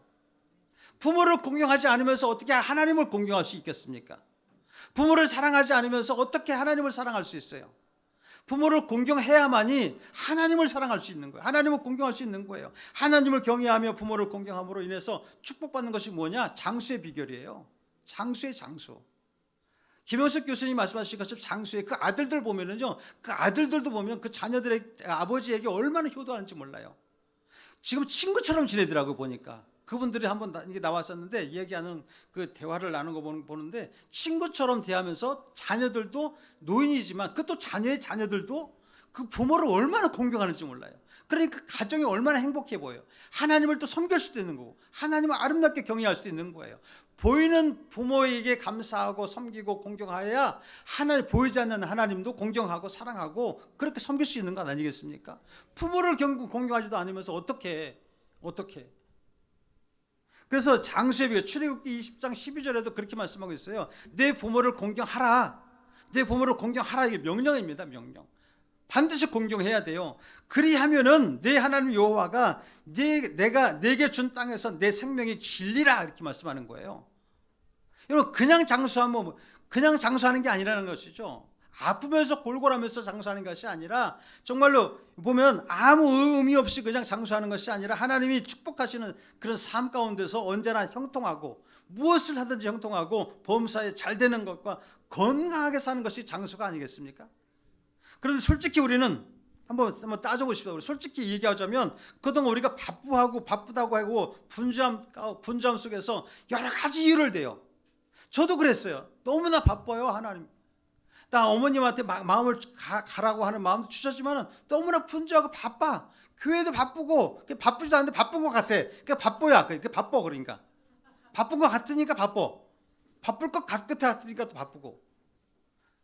부모를 공경하지 않으면서 어떻게 하나님을 공경할 수 있겠습니까? 부모를 사랑하지 않으면서 어떻게 하나님을 사랑할 수 있어요? 부모를 공경해야만이 하나님을 사랑할 수 있는 거예요. 하나님을 공경할 수 있는 거예요. 하나님을 경외하며 부모를 공경함으로 인해서 축복받는 것이 뭐냐? 장수의 비결이에요. 장수의 장수. 김영석 교수님이 말씀하신 것처럼 장수의 그 아들들 보면은요, 그 아들들도 보면 그 자녀들의 아버지에게 얼마나 효도하는지 몰라요. 지금 친구처럼 지내더라고요 보니까. 그분들이 한번 이게 나왔었는데 이야기하는 그 대화를 나눈 거 보는데 친구처럼 대하면서 자녀들도 노인이지만 그 또 자녀의 자녀들도 그 부모를 얼마나 공경하는지 몰라요. 그러니까 가정이 얼마나 행복해 보여요. 하나님을 또 섬길 수도 있는 거고 하나님을 아름답게 경외할 수도 있는 거예요. 보이는 부모에게 감사하고 섬기고 공경하여야 보이지 않는 하나님도 공경하고 사랑하고 그렇게 섬길 수 있는 것 아니겠습니까? 부모를 공경하지도 않으면서 어떻게 그래서 장수의 비결 출애굽기 20장 12절에도 그렇게 말씀하고 있어요. 내 부모를 공경하라. 내 부모를 공경하라. 이게 명령입니다. 명령. 반드시 공경해야 돼요. 그리하면은 내 하나님 여호와가 내가 내게 준 땅에서 내 생명이 길리라 이렇게 말씀하는 거예요. 여러분 그냥 장수하는 게 아니라는 것이죠. 아프면서 골골하면서 장수하는 것이 아니라 정말로 보면 아무 의미 없이 그냥 장수하는 것이 아니라 하나님이 축복하시는 그런 삶 가운데서 언제나 형통하고 무엇을 하든지 형통하고 범사에 잘 되는 것과 건강하게 사는 것이 장수가 아니겠습니까? 그런데 솔직히 우리는 한번 따져보십시오. 솔직히 얘기하자면 그동안 우리가 바쁘다고 하고 분주함 속에서 여러 가지 이유를 대요. 저도 그랬어요. 너무나 바빠요 하나님. 나 어머님한테 마음을 가라고 하는 마음도 주셨지만 너무나 분주하고 바빠. 교회도 바쁘고 바쁘지도 않은데 바쁜 것 같아. 그러니까 바빠야. 바빠 그러니까. 바쁜 것 같으니까 바빠. 바쁠 것 같으니까 또 바쁘고.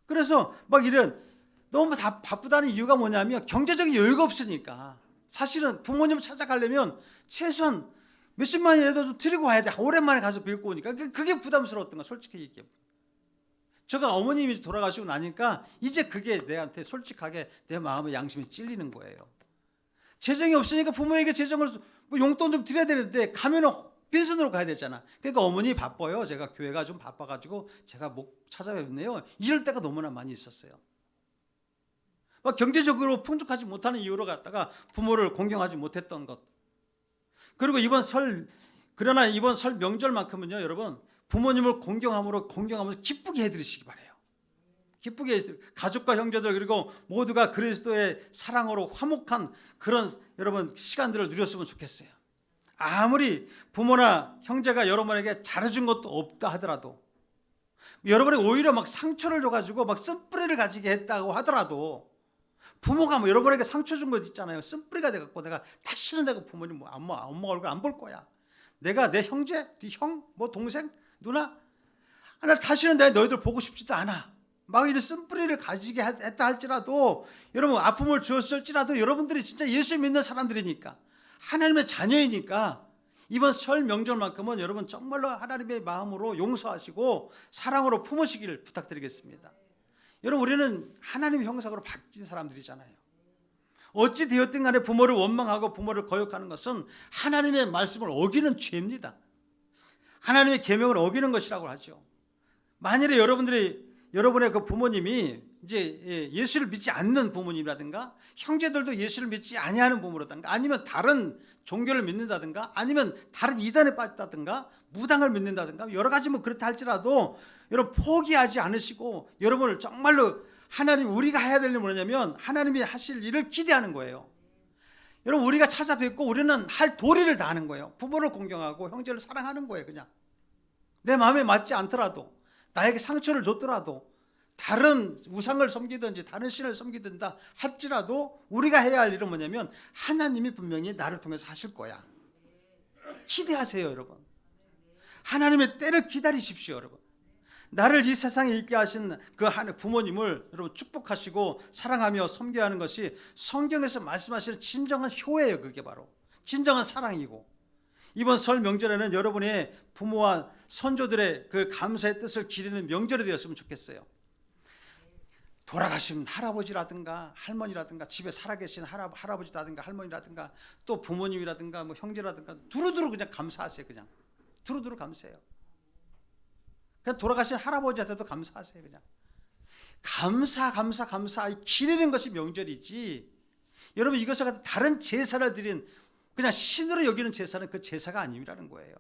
그래서 막 이런 너무 다 바쁘다는 이유가 뭐냐면 경제적인 여유가 없으니까. 사실은 부모님을 찾아가려면 최소한 몇십만이라도 좀 드리고 와야 돼. 오랜만에 가서 뵙고 오니까. 그게 부담스러웠던 거야. 솔직히 얘기해. 제가 어머님이 돌아가시고 나니까 이제 그게 내한테 솔직하게 내 마음의 양심이 찔리는 거예요. 재정이 없으니까 부모에게 재정을 용돈 좀 드려야 되는데 가면은 빈손으로 가야 되잖아. 그러니까 어머니 바빠요. 제가 교회가 좀 바빠가지고 제가 목 찾아뵙네요. 이럴 때가 너무나 많이 있었어요. 막 경제적으로 풍족하지 못하는 이유로 갖다가 부모를 공경하지 못했던 것. 그리고 그러나 이번 설 명절만큼은요, 여러분 부모님을 공경하면서 기쁘게 해드리시기 바라요. 기쁘게 가족과 형제들 그리고 모두가 그리스도의 사랑으로 화목한 그런 여러분 시간들을 누렸으면 좋겠어요. 아무리 부모나 형제가 여러분에게 잘해준 것도 없다 하더라도 여러분이 오히려 막 상처를 줘가지고 막 쓴뿌리를 가지게 했다고 하더라도 부모가 뭐 여러분에게 상처 준 것 있잖아요. 쓴뿌리가 돼갖고 내가 다시는 내가 부모님 뭐 엄마 얼굴 안 볼 거야. 내가 내 형제, 네 형, 뭐 동생, 누나, 나 다시는 내가 너희들 보고 싶지도 않아. 막 이런 쓴뿌리를 가지게 했다 할지라도 여러분 아픔을 주었을지라도 여러분들이 진짜 예수 믿는 사람들이니까 하나님의 자녀이니까 이번 설 명절만큼은 여러분 정말로 하나님의 마음으로 용서하시고 사랑으로 품으시기를 부탁드리겠습니다. 여러분 우리는 하나님의 형상으로 바뀐 사람들이잖아요. 어찌 되었든 간에 부모를 원망하고 부모를 거역하는 것은 하나님의 말씀을 어기는 죄입니다. 하나님의 계명을 어기는 것이라고 하죠. 만일에 여러분의 그 부모님이 이제 예수를 믿지 않는 부모님이라든가 형제들도 예수를 믿지 아니하는 부모라든가 아니면 다른 종교를 믿는다든가 아니면 다른 이단에 빠졌다든가 무당을 믿는다든가 여러 가지 뭐 그렇다 할지라도 여러분 포기하지 않으시고 여러분을 정말로 하나님 우리가 해야 될 일은 뭐냐면 하나님이 하실 일을 기대하는 거예요. 여러분 우리가 찾아뵙고 우리는 할 도리를 다하는 거예요. 부모를 공경하고 형제를 사랑하는 거예요. 그냥 내 마음에 맞지 않더라도 나에게 상처를 줬더라도 다른 우상을 섬기든지 다른 신을 섬기든다 할지라도 우리가 해야 할 일은 뭐냐면 하나님이 분명히 나를 통해서 하실 거야. 기대하세요 여러분. 하나님의 때를 기다리십시오 여러분. 나를 이 세상에 있게 하신 그 부모님을 여러분 축복하시고 사랑하며 섬겨야 하는 것이 성경에서 말씀하시는 진정한 효예요. 그게 바로 진정한 사랑이고 이번 설 명절에는 여러분의 부모와 선조들의 그 감사의 뜻을 기리는 명절이 되었으면 좋겠어요. 돌아가신 할아버지라든가 할머니라든가 집에 살아계신 할아버지라든가 할머니라든가 또 부모님이라든가 뭐 형제라든가 두루두루 그냥 감사하세요. 그냥 두루두루 감사해요. 그냥 돌아가신 할아버지한테도 감사하세요. 그냥 감사 기리는 것이 명절이지. 여러분 이것을 갖다 다른 제사를 드린 그냥 신으로 여기는 제사는 그 제사가 아니라는 거예요.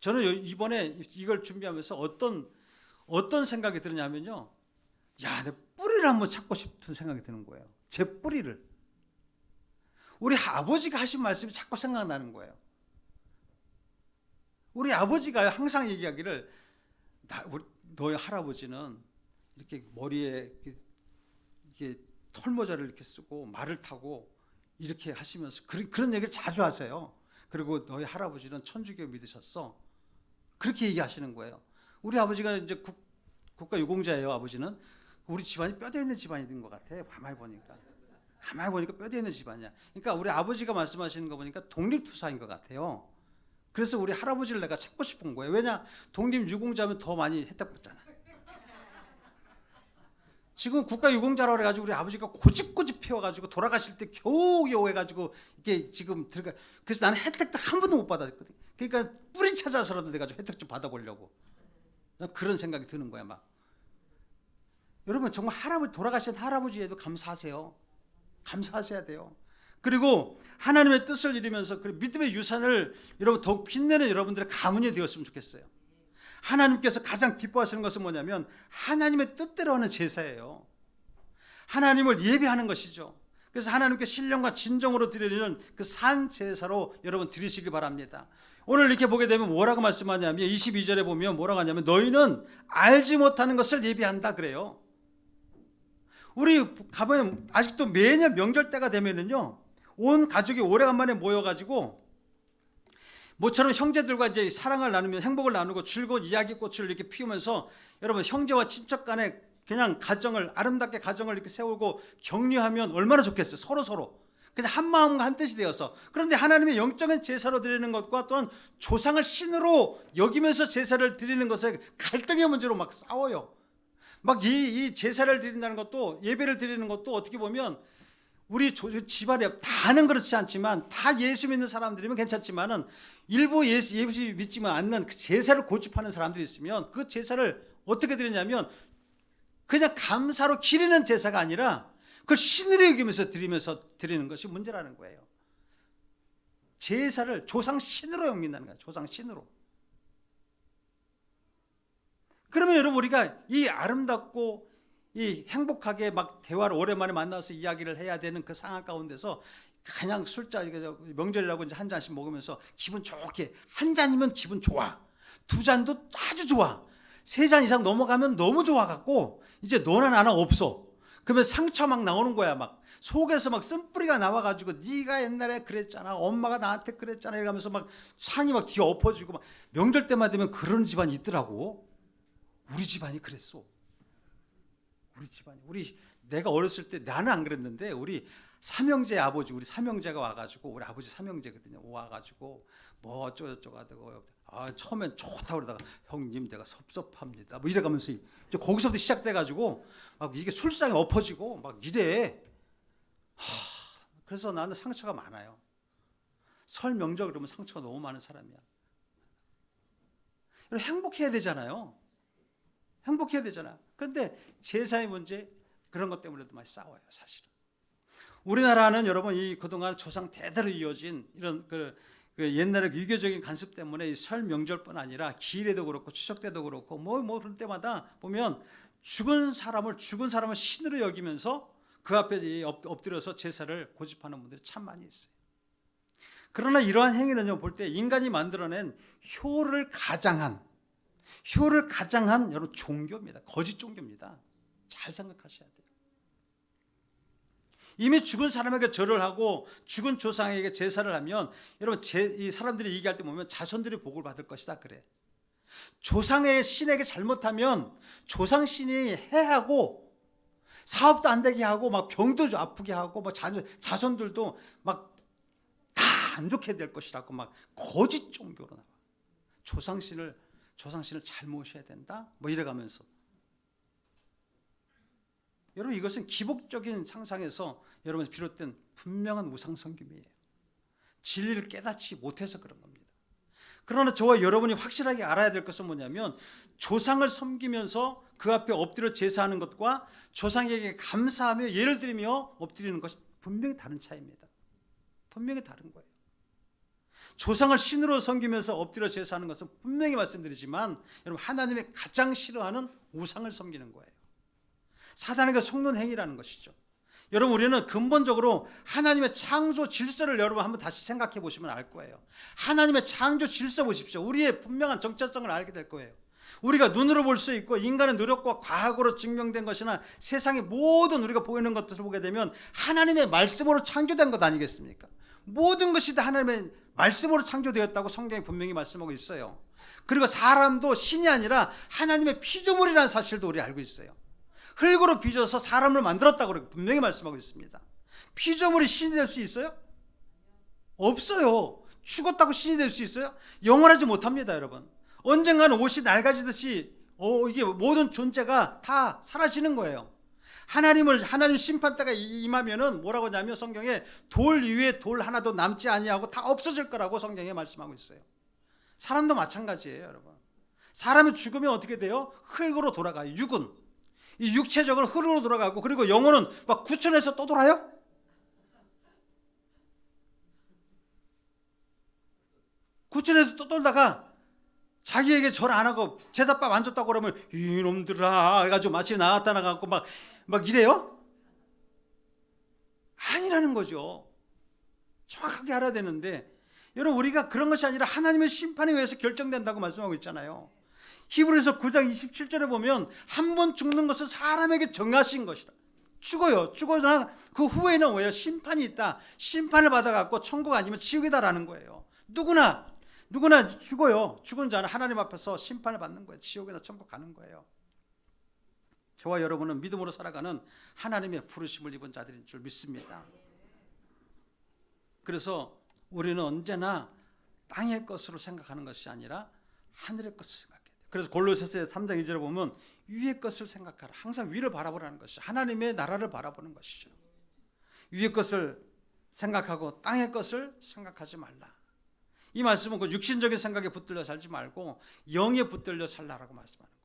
저는 이번에 이걸 준비하면서 어떤 생각이 드느냐면요. 야, 내 뿌리를 한번 찾고 싶은 생각이 드는 거예요. 제 뿌리를. 우리 아버지가 하신 말씀이 자꾸 생각나는 거예요. 우리 아버지가 항상 얘기하기를 너의 할아버지는 이렇게 머리에 이게 털모자를 이렇게 쓰고 말을 타고 이렇게 하시면서 그런 얘기를 자주 하세요. 그리고 너희 할아버지는 천주교 믿으셨어. 그렇게 얘기하시는 거예요. 우리 아버지가 이제 국가 유공자예요. 아버지는 우리 집안이 뼈대 있는 집안인 것 같아. 가만히 보니까 뼈대 있는 집안이야. 그러니까 우리 아버지가 말씀하시는 거 보니까 독립투사인 것 같아요. 그래서 우리 할아버지를 내가 찾고 싶은 거예요. 왜냐? 독립유공자면 더 많이 혜택 받잖아. 지금 국가유공자라고 그래가지고 우리 아버지가 고집고집 피워가지고 돌아가실 때 겨우겨우 해가지고 이게 지금 들어가. 그래서 나는 혜택도 한 번도 못 받았거든. 그러니까 뿌리 찾아서라도 내가 좀 혜택 좀 받아보려고. 난 그런 생각이 드는 거야 막. 여러분 정말 돌아가신 할아버지에도 감사하세요. 감사하셔야 돼요. 그리고 하나님의 뜻을 이루면서 그 믿음의 유산을 여러분 더욱 빛내는 여러분들의 가문이 되었으면 좋겠어요. 하나님께서 가장 기뻐하시는 것은 뭐냐면 하나님의 뜻대로 하는 제사예요. 하나님을 예배하는 것이죠. 그래서 하나님께 신령과 진정으로 드리는 그 산 제사로 여러분 드리시기 바랍니다. 오늘 이렇게 보게 되면 뭐라고 말씀하냐면 22절에 보면 뭐라고 하냐면 너희는 알지 못하는 것을 예배한다 그래요. 우리 가보면 아직도 매년 명절 때가 되면은요 온 가족이 오래간만에 모여가지고 모처럼 형제들과 이제 사랑을 나누면 행복을 나누고 즐거운 이야기꽃을 이렇게 피우면서 여러분 형제와 친척 간에 그냥 아름답게 가정을 이렇게 세우고 격려하면 얼마나 좋겠어요. 서로 그냥 한 마음과 한 뜻이 되어서. 그런데 하나님의 영적인 제사로 드리는 것과 또한 조상을 신으로 여기면서 제사를 드리는 것에 갈등의 문제로 막 싸워요. 막 이 제사를 드린다는 것도 예배를 드리는 것도 어떻게 보면 우리 집안에 다는 그렇지 않지만 다 예수 믿는 사람들이면 괜찮지만은 일부 예수 믿지만 않는 그 제사를 고집하는 사람들이 있으면 그 제사를 어떻게 드리냐면 그냥 감사로 기리는 제사가 아니라 그걸 신으로 여기면서 드리는 것이 문제라는 거예요. 제사를 조상 신으로 여긴다는 거예요. 조상 신으로. 그러면 여러분 우리가 이 아름답고 이 행복하게 막 대화를 오랜만에 만나서 이야기를 해야 되는 그 상황 가운데서 그냥 술자 명절이라고 이제 한 잔씩 먹으면서 기분 좋게 한 잔이면 기분 좋아. 두 잔도 아주 좋아. 3잔 이상 넘어가면 너무 좋아갖고 이제 너나 나나 없어. 그러면 상처 막 나오는 거야. 막 속에서 막 쓴뿌리가 나와가지고 네가 옛날에 그랬잖아, 엄마가 나한테 그랬잖아 이러면서 막 상이 막 뒤에 엎어지고 막. 명절 때만 되면 그런 집안이 있더라고. 우리 집안이 그랬어. 우리 집안이. 내가 어렸을 때 나는 안 그랬는데 우리 삼형제 아버지, 우리 삼형제가 와가지고, 우리 아버지 삼형제거든요. 와가지고 뭐 어쩌고저쩌고 하다가 처음엔 좋다고 그러다가 형님 내가 섭섭합니다 뭐 이래가면서 이제 거기서부터 시작돼가지고 막 이게 술상에 엎어지고 막 이래. 그래서 나는 상처가 많아요. 설 명절 그러면 상처가 너무 많은 사람이야. 행복해야 되잖아요. 행복해야 되잖아. 그런데 제사의 문제, 그런 것 때문에도 많이 싸워요, 사실은. 우리나라는 여러분 이 그동안 조상 대대로 이어진 이런 그 옛날의 유교적인 간습 때문에 이 설 명절뿐 아니라 기일에도 그렇고 추석 때도 그렇고 뭐 그럴 때마다 보면 죽은 사람을 신으로 여기면서 그 앞에 엎드려서 제사를 고집하는 분들이 참 많이 있어요. 그러나 이러한 행위는요, 볼 때 인간이 만들어낸 효를 가장한 여러분 종교입니다. 거짓 종교입니다. 잘 생각하셔야 돼요. 이미 죽은 사람에게 절을 하고 죽은 조상에게 제사를 하면 여러분 이 사람들이 얘기할 때 보면 자손들이 복을 받을 것이다 그래. 조상의 신에게 잘못하면 조상 신이 해하고 사업도 안 되게 하고 막 병도 아프게 하고 뭐 자손들도 막 다 안 좋게 될 것이라고 막 거짓 종교로 나와. 조상신을 잘 모셔야 된다 뭐 이래가면서. 여러분 이것은 기복적인 상상에서 여러분에서 비롯된 분명한 우상 섬김이에요. 진리를 깨닫지 못해서 그런 겁니다. 그러나 저와 여러분이 확실하게 알아야 될 것은 뭐냐면 조상을 섬기면서 그 앞에 엎드려 제사하는 것과 조상에게 감사하며 예를 드리며 엎드리는 것이 분명히 다른 차이입니다. 분명히 다른 거예요. 조상을 신으로 섬기면서 엎드려 제사하는 것은 분명히 말씀드리지만 여러분 하나님의 가장 싫어하는 우상을 섬기는 거예요. 사단에게 속는 행위라는 것이죠. 여러분 우리는 근본적으로 하나님의 창조 질서를 여러분 한번 다시 생각해 보시면 알 거예요. 하나님의 창조 질서 보십시오. 우리의 분명한 정체성을 알게 될 거예요. 우리가 눈으로 볼 수 있고 인간의 노력과 과학으로 증명된 것이나 세상의 모든 우리가 보이는 것들을 보게 되면 하나님의 말씀으로 창조된 것 아니겠습니까? 모든 것이 다 하나님의 말씀으로 창조되었다고 성경이 분명히 말씀하고 있어요. 그리고 사람도 신이 아니라 하나님의 피조물이라는 사실도 우리 알고 있어요. 흙으로 빚어서 사람을 만들었다고 분명히 말씀하고 있습니다. 피조물이 신이 될 수 있어요? 없어요. 죽었다고 신이 될 수 있어요? 영원하지 못합니다, 여러분. 언젠가는 옷이 낡아지듯이 이게 모든 존재가 다 사라지는 거예요. 하나님 심판대가 임하면은 뭐라고 하냐면 성경에 돌 위에 돌 하나도 남지 아니하고 다 없어질 거라고 성경에 말씀하고 있어요. 사람도 마찬가지예요, 여러분. 사람이 죽으면 어떻게 돼요? 흙으로 돌아가요. 육은. 이 육체적으로 흙으로 돌아가고 그리고 영혼은 막 구천에서 또 돌아요? 구천에서 또 돌다가 자기에게 절 안 하고 제사밥 안 줬다고 그러면 이놈들아 해가지고 마치 나갔다 나가고 막 이래요? 아니라는 거죠. 정확하게 알아야 되는데 여러분 우리가 그런 것이 아니라 하나님의 심판에 의해서 결정된다고 말씀하고 있잖아요. 히브리서 9장 27절에 보면 한 번 죽는 것은 사람에게 정하신 것이다. 죽어요. 죽어나 그 후에는 왜요? 심판이 있다. 심판을 받아갖고 천국 아니면 지옥이다라는 거예요. 누구나 죽어요. 죽은 자는 하나님 앞에서 심판을 받는 거예요. 지옥이나 천국 가는 거예요. 저와 여러분은 믿음으로 살아가는 하나님의 부르심을 입은 자들인 줄 믿습니다. 그래서 우리는 언제나 땅의 것으로 생각하는 것이 아니라 하늘의 것을 생각해야 돼요. 그래서 골로새서 3장 2절에 보면 위의 것을 생각하라. 항상 위를 바라보라는 것이죠. 하나님의 나라를 바라보는 것이죠. 위의 것을 생각하고 땅의 것을 생각하지 말라. 이 말씀은 그 육신적인 생각에 붙들려 살지 말고 영에 붙들려 살라라고 말씀하는 거예요.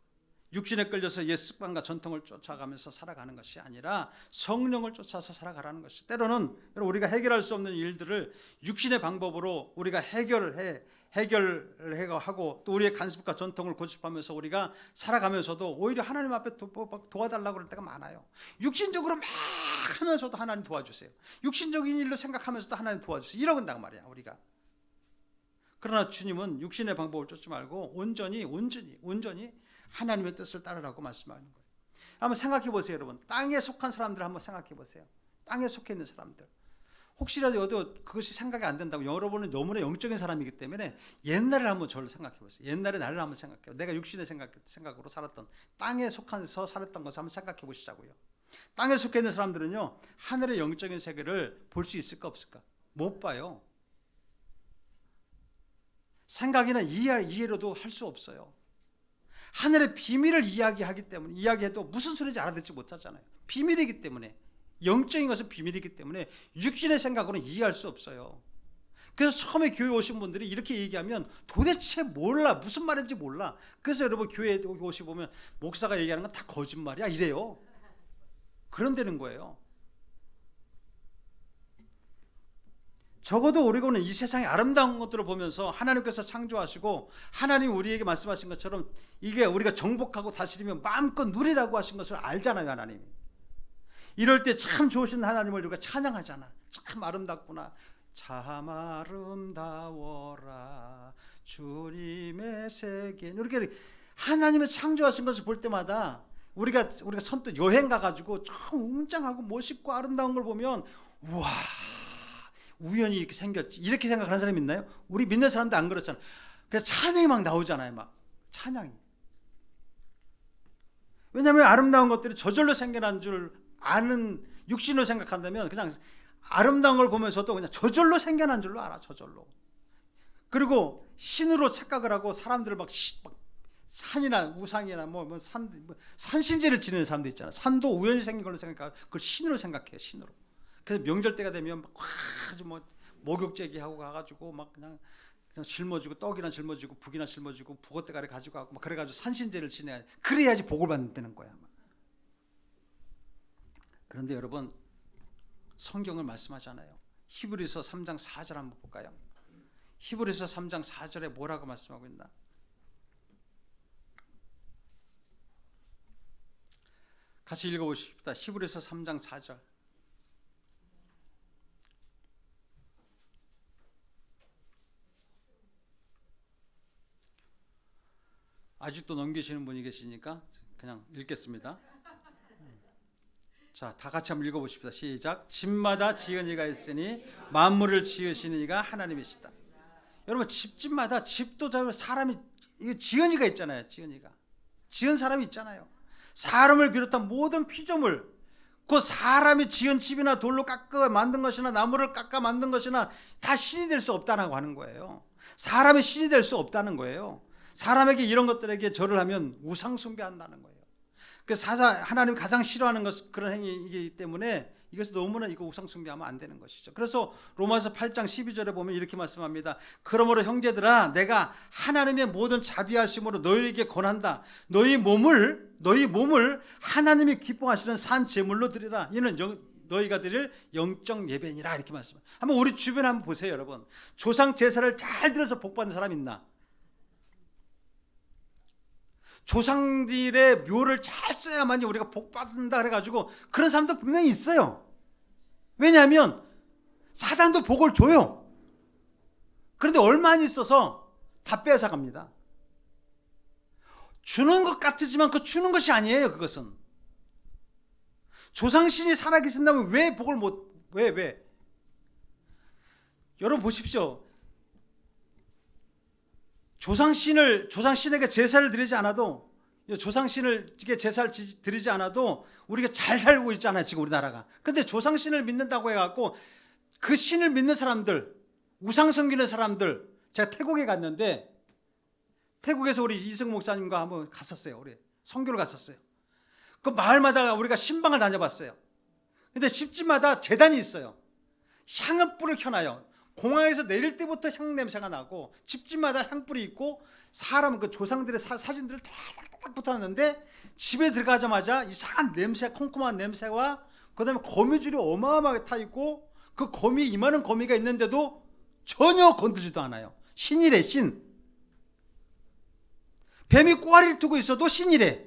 육신에 끌려서 옛 습관과 전통을 쫓아가면서 살아가는 것이 아니라 성령을 쫓아서 살아가라는 것이죠. 때로는 우리가 해결할 수 없는 일들을 육신의 방법으로 우리가 해결을 하고 또 우리의 간습과 전통을 고집하면서 우리가 살아가면서도 오히려 하나님 앞에 도와달라고 그럴 때가 많아요. 육신적으로 막 하면서도 하나님 도와주세요. 육신적인 일로 생각하면서도 하나님 도와주세요. 이러고 있단 말이야 우리가. 그러나 주님은 육신의 방법을 쫓지 말고 온전히 하나님의 뜻을 따르라고 말씀하는 거예요. 한번 생각해 보세요, 여러분. 땅에 속한 사람들 한번 생각해 보세요. 땅에 속해 있는 사람들. 혹시라도 그것이 생각이 안 된다고, 여러분은 너무나 영적인 사람이기 때문에 옛날을 한번 저를 생각해 보세요. 옛날의 나를 한번 생각해요. 내가 육신의 생각으로 살았던, 땅에 속해서 살았던 것을 한번 생각해 보시자고요. 땅에 속해 있는 사람들은요, 하늘의 영적인 세계를 볼 수 있을까 없을까? 못 봐요. 생각이나 이해로도 할 수 없어요. 하늘의 비밀을 이야기하기 때문에, 이야기해도 무슨 소리인지 알아듣지 못하잖아요. 비밀이기 때문에, 영적인 것은 비밀이기 때문에 육신의 생각으로는 이해할 수 없어요. 그래서 처음에 교회 오신 분들이 이렇게 얘기하면 도대체 몰라, 무슨 말인지 몰라. 그래서 여러분 교회에 오시보면 목사가 얘기하는 건 다 거짓말이야 이래요. 그런다는 거예요. 적어도 우리는 이 세상의 아름다운 것들을 보면서 하나님께서 창조하시고 하나님이 우리에게 말씀하신 것처럼 이게 우리가 정복하고 다스리면 마음껏 누리라고 하신 것을 알잖아요. 하나님이. 이럴 때 참 좋으신 하나님을 우리가 찬양하잖아. 참 아름답구나. 참 아름다워라 주님의 세계. 이렇게 하나님의 창조하신 것을 볼 때마다 우리가 선뜻 여행 가가지고 참 웅장하고 멋있고 아름다운 걸 보면 우와, 우연히 이렇게 생겼지, 이렇게 생각하는 사람이 있나요? 우리 믿는 사람도 안 그렇잖아. 그래서 찬양이 막 나오잖아요. 막 찬양이. 왜냐하면 아름다운 것들이 저절로 생겨난 줄 아는 육신으로 생각한다면 그냥 아름다운 걸 보면서도 그냥 저절로 생겨난 줄로 알아. 저절로. 그리고 신으로 착각을 하고 사람들을 막 산이나 우상이나 산신제를 지내는 사람도 있잖아. 산도 우연히 생긴 걸로 생각하고 그걸 신으로 생각해요. 신으로. 그래서 명절 때가 되면 막 아주 목욕제기 하고 가가지고 막 그냥 짊어지고 떡이나 짊어지고 북이나 짊어지고 북어대가리 가지고 가고 막 그래가지고 산신제를 지내야, 그래야지 복을 받는다는 거야. 그런데 여러분, 성경을 말씀하잖아요. 히브리서 3장 4절 한번 볼까요? 히브리서 3장 4절에 뭐라고 말씀하고 있나? 같이 읽어보십시다. 히브리서 3장 4절. 아직도 넘기시는 분이 계시니까 그냥 읽겠습니다. 자, 다 같이 한번 읽어보십시다. 시작. 집마다 지은 이가 있으니 만물을 지으시는 이가 하나님이시다. 여러분, 집마다 집도 사람이 지은 이가 있잖아요. 지은 사람이 있잖아요. 사람을 비롯한 모든 피조물, 그 사람이 지은 집이나 돌로 깎아 만든 것이나 나무를 깎아 만든 것이나 다 신이 될 수 없다고 하는 거예요. 사람이 신이 될 수 없다는 거예요. 사람에게 이런 것들에게 절을 하면 우상 숭배한다는 거예요. 그 하나님이 가장 싫어하는 것, 그런 행위이기 때문에 이것을 너무나 이거 우상 숭배하면 안 되는 것이죠. 그래서 로마서 8장 12절에 보면 이렇게 말씀합니다. 그러므로 형제들아, 내가 하나님의 모든 자비하심으로 너희에게 권한다. 너희 몸을 하나님이 기뻐하시는 산 제물로 드리라. 이는 너희가 드릴 영적 예배니라. 이렇게 말씀합니다. 한번 우리 주변에 한번 보세요, 여러분. 조상 제사를 잘 들어서 복 받는 사람 있나? 조상들의 묘를 잘 써야만이 우리가 복 받는다 그래가지고 그런 사람도 분명히 있어요. 왜냐하면 사단도 복을 줘요. 그런데 얼마 안 있어서 다 빼앗아 갑니다. 주는 것 같으지만 그 주는 것이 아니에요. 그것은 조상신이 살아계신다면 왜 복을 왜 여러분 보십시오. 조상신에게 제사를 드리지 않아도, 조상신에게 제사를 드리지 않아도 우리가 잘 살고 있잖아요, 지금 우리나라가. 근데 조상신을 믿는다고 해갖고 그 신을 믿는 사람들, 우상 섬기는 사람들, 제가 태국에 갔는데 태국에서 우리 이승 목사님과 한번 갔었어요. 우리 선교를 갔었어요. 그 마을마다 우리가 신방을 다녀봤어요. 근데 집집마다 제단이 있어요. 향불을 켜놔요. 공항에서 내릴 때부터 향 냄새가 나고 집집마다 향불이 있고 사람 그 조상들의 사진들을 탁탁탁 붙어놨는데 집에 들어가자마자 이상한 냄새, 컴컴한 냄새와 그다음에 거미줄이 어마어마하게 타 있고 그 이만한 거미가 있는데도 전혀 건들지도 않아요. 신이래, 신. 뱀이 꼬아리를 두고 있어도 신이래.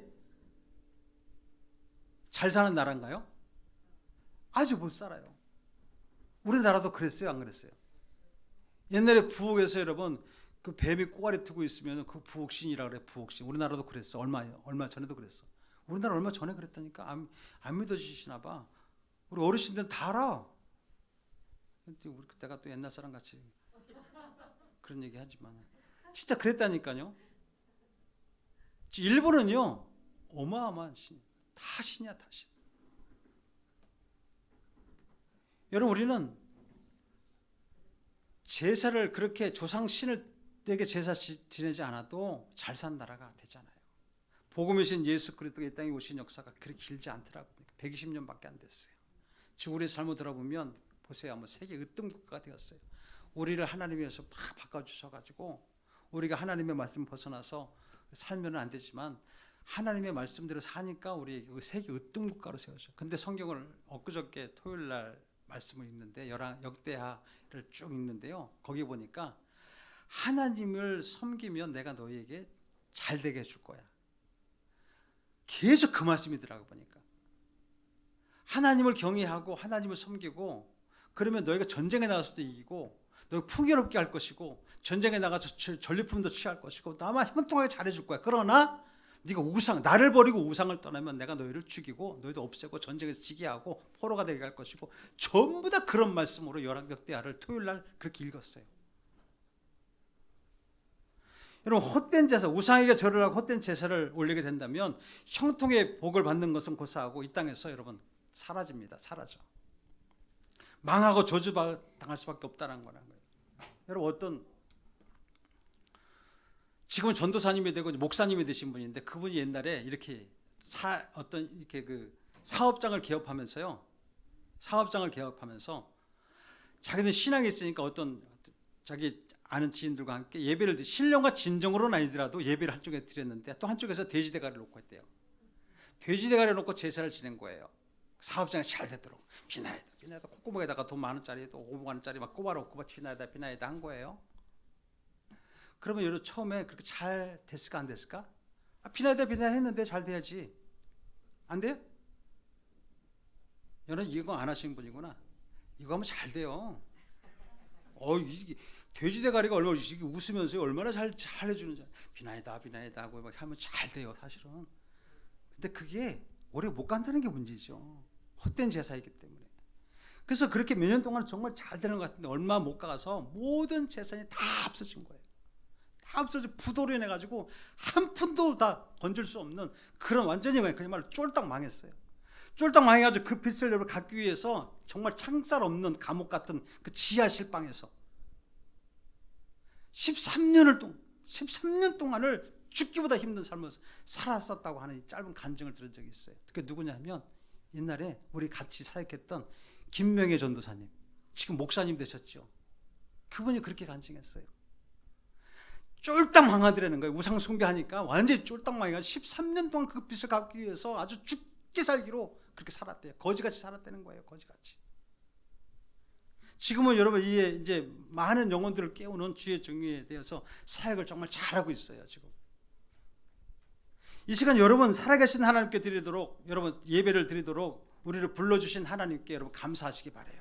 잘 사는 나라인가요? 아주 못 살아요. 우리나라도 그랬어요, 안 그랬어요? 옛날에 부엌에서 여러분 그 뱀이 꼬가리 트고 있으면 그 부옥신이라 그래. 부옥신. 우리나라도 그랬어. 얼마 전에도 그랬어. 우리나라 얼마 전에 그랬다니까. 안 믿어지시나 봐. 우리 어르신들은 다 알아. 근데 우리 그때가 또 옛날 사람 같이 그런 얘기 하지만 진짜 그랬다니까요. 일본은요 어마어마한 신, 다 신이야, 다 신. 여러분, 우리는 제사를 그렇게 조상 신을에게 제사 지내지 않아도 잘 산 나라가 되잖아요. 복음이신 예수 그리스도가 이 땅에 오신 역사가 그렇게 길지 않더라고요. 120년밖에 안 됐어요. 지금 우리의 삶을 돌아보면 보세요. 뭐 세계 으뜸 국가가 되었어요. 우리를 하나님 위해서 막 바꿔주셔가지고 우리가 하나님의 말씀 벗어나서 살면 안 되지만 하나님의 말씀대로 사니까 우리 세계 으뜸 국가로 세워져. 근데 성경을 엊그저께 토요일 날 말씀을 읽는데 역대하를 쭉 읽는데요. 거기 보니까 하나님을 섬기면 내가 너희에게 잘 되게 해줄 거야. 계속 그 말씀이더라고 보니까. 하나님을 경외하고 하나님을 섬기고 그러면 너희가 전쟁에 나가서도 이기고 너희 풍요롭게 할 것이고 전쟁에 나가서 전리품도 취할 것이고 나만 형통하게 잘해줄 거야. 그러나 네가 나를 버리고 우상을 떠나면 내가 너희를 죽이고 너희도 없애고 전쟁에서 지게 하고 포로가 되게 할 것이고 전부 다 그런 말씀으로 역대하를 토요일 날 그렇게 읽었어요. 여러분, 헛된 제사, 우상에게 절을 하고 헛된 제사를 올리게 된다면 형통의 복을 받는 것은 고사하고 이 땅에서 여러분 사라집니다. 사라져. 망하고 저주당할 수밖에 없다는 거라는 거예요. 여러분, 지금은 전도사님이 되고 목사님이 되신 분인데 그분이 옛날에 이렇게 사업장을 개업하면서 자기는 신앙이 있으니까 자기 아는 지인들과 함께 예배를 신령과 진정으로는 아니더라도 예배를 한쪽에 드렸는데 또 한쪽에서 돼지대가리를 놓고 했대요. 돼지대가리를 놓고 제사를 지낸 거예요. 사업장이 잘 되도록 비나이다 콧구멍에다가 돈 10,000원짜리 또 5만원짜리 막 꼽아놓고 비나이다 한 거예요. 그러면 여러분 처음에 그렇게 잘 됐을까 안 됐을까? 비나이다 했는데 잘 돼야지. 안 돼요? 여러분 이거 안 하시는 분이구나. 이거 하면 잘 돼요. 이게 돼지대가리가 얼마나 웃으면서 얼마나 잘 해주는지. 비나이다 하고 막 하면 잘 돼요 사실은. 근데 그게 오래 못 간다는 게 문제죠. 헛된 제사이기 때문에. 그래서 그렇게 몇 년 동안 정말 잘 되는 것 같은데 얼마 못 가서 모든 재산이 다 없어진 거예요. 다 없어져 부도로 인해 가지고 한 푼도 다 건질 수 없는 그런 완전히 그야말로 쫄딱 망했어요. 쫄딱 망해가지고 그 빚을 여러분 갚기 위해서 정말 창살 없는 감옥 같은 그 지하 실방에서 13년 동안을 죽기보다 힘든 삶을 살았었다고 하는 이 짧은 간증을 들은 적이 있어요. 그게 누구냐면 옛날에 우리 같이 사역했던 김명애 전도사님, 지금 목사님 되셨죠. 그분이 그렇게 간증했어요. 쫄딱 망하더라는 거예요. 우상 숭배하니까 완전히 쫄딱 망해가지고 13년 동안 그 빚을 갚기 위해서 아주 죽게 살기로 그렇게 살았대요. 거지같이 살았다는 거예요. 거지같이. 지금은 여러분 이제 많은 영혼들을 깨우는 주의 종류에 대해서 사역을 정말 잘하고 있어요. 지금 이 시간 여러분 살아계신 하나님께 드리도록, 여러분 예배를 드리도록 우리를 불러주신 하나님께 여러분 감사하시기 바라요.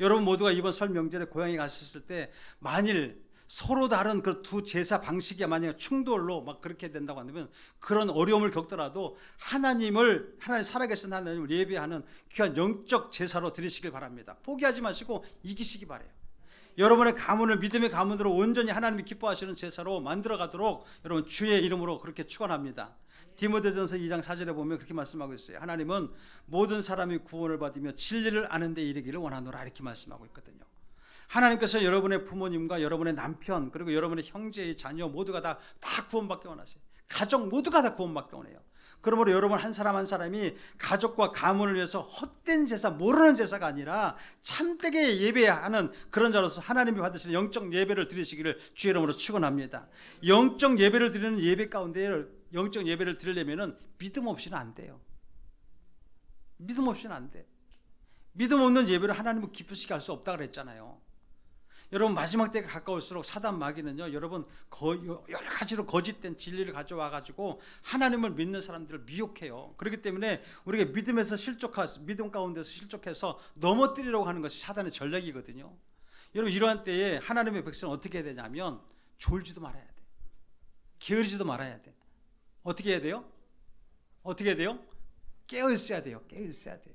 여러분 모두가 이번 설 명절에 고향에 가셨을 때 만일 서로 다른 그 두 제사 방식이 만약에 충돌로 막 그렇게 된다고 한다면 그런 어려움을 겪더라도 하나님 살아계신 하나님을 예배하는 귀한 영적 제사로 드리시길 바랍니다. 포기하지 마시고 이기시기 바라요. 여러분의 가문을 믿음의 가문으로 온전히 하나님이 기뻐하시는 제사로 만들어 가도록 여러분 주의 이름으로 그렇게 축원합니다. 디모데전서 2장 4절에 보면 그렇게 말씀하고 있어요. 하나님은 모든 사람이 구원을 받으며 진리를 아는 데 이르기를 원하노라 이렇게 말씀하고 있거든요. 하나님께서 여러분의 부모님과 여러분의 남편 그리고 여러분의 형제, 자녀 모두가 다 구원받기 원하세요. 가족 모두가 다 구원받기 원해요. 그러므로 여러분 한 사람 한 사람이 가족과 가문을 위해서 헛된 제사, 모르는 제사가 아니라 참되게 예배하는 그런 자로서 하나님이 받으시는 영적 예배를 드리시기를 주의 이름으로 축원합니다. 영적 예배를 드리는 예배 가운데 영적 예배를 드리려면은 믿음 없이는 안 돼요. 믿음 없이는 안 돼. 믿음 없는 예배를 하나님을 기쁘시게 할 수 없다 그랬잖아요. 여러분 마지막 때가 가까울수록 사단 마귀는요, 여러분 여러 가지로 거짓된 진리를 가져와 가지고 하나님을 믿는 사람들을 미혹해요. 그렇기 때문에 우리가 믿음 가운데서 실족해서 넘어뜨리려고 하는 것이 사단의 전략이거든요. 여러분 이러한 때에 하나님의 백성은 어떻게 해야 되냐면 졸지도 말아야 돼. 게으르지도 말아야 돼. 어떻게 해야 돼요? 어떻게 해야 돼요? 깨어 있어야 돼요. 깨어 있어야 돼.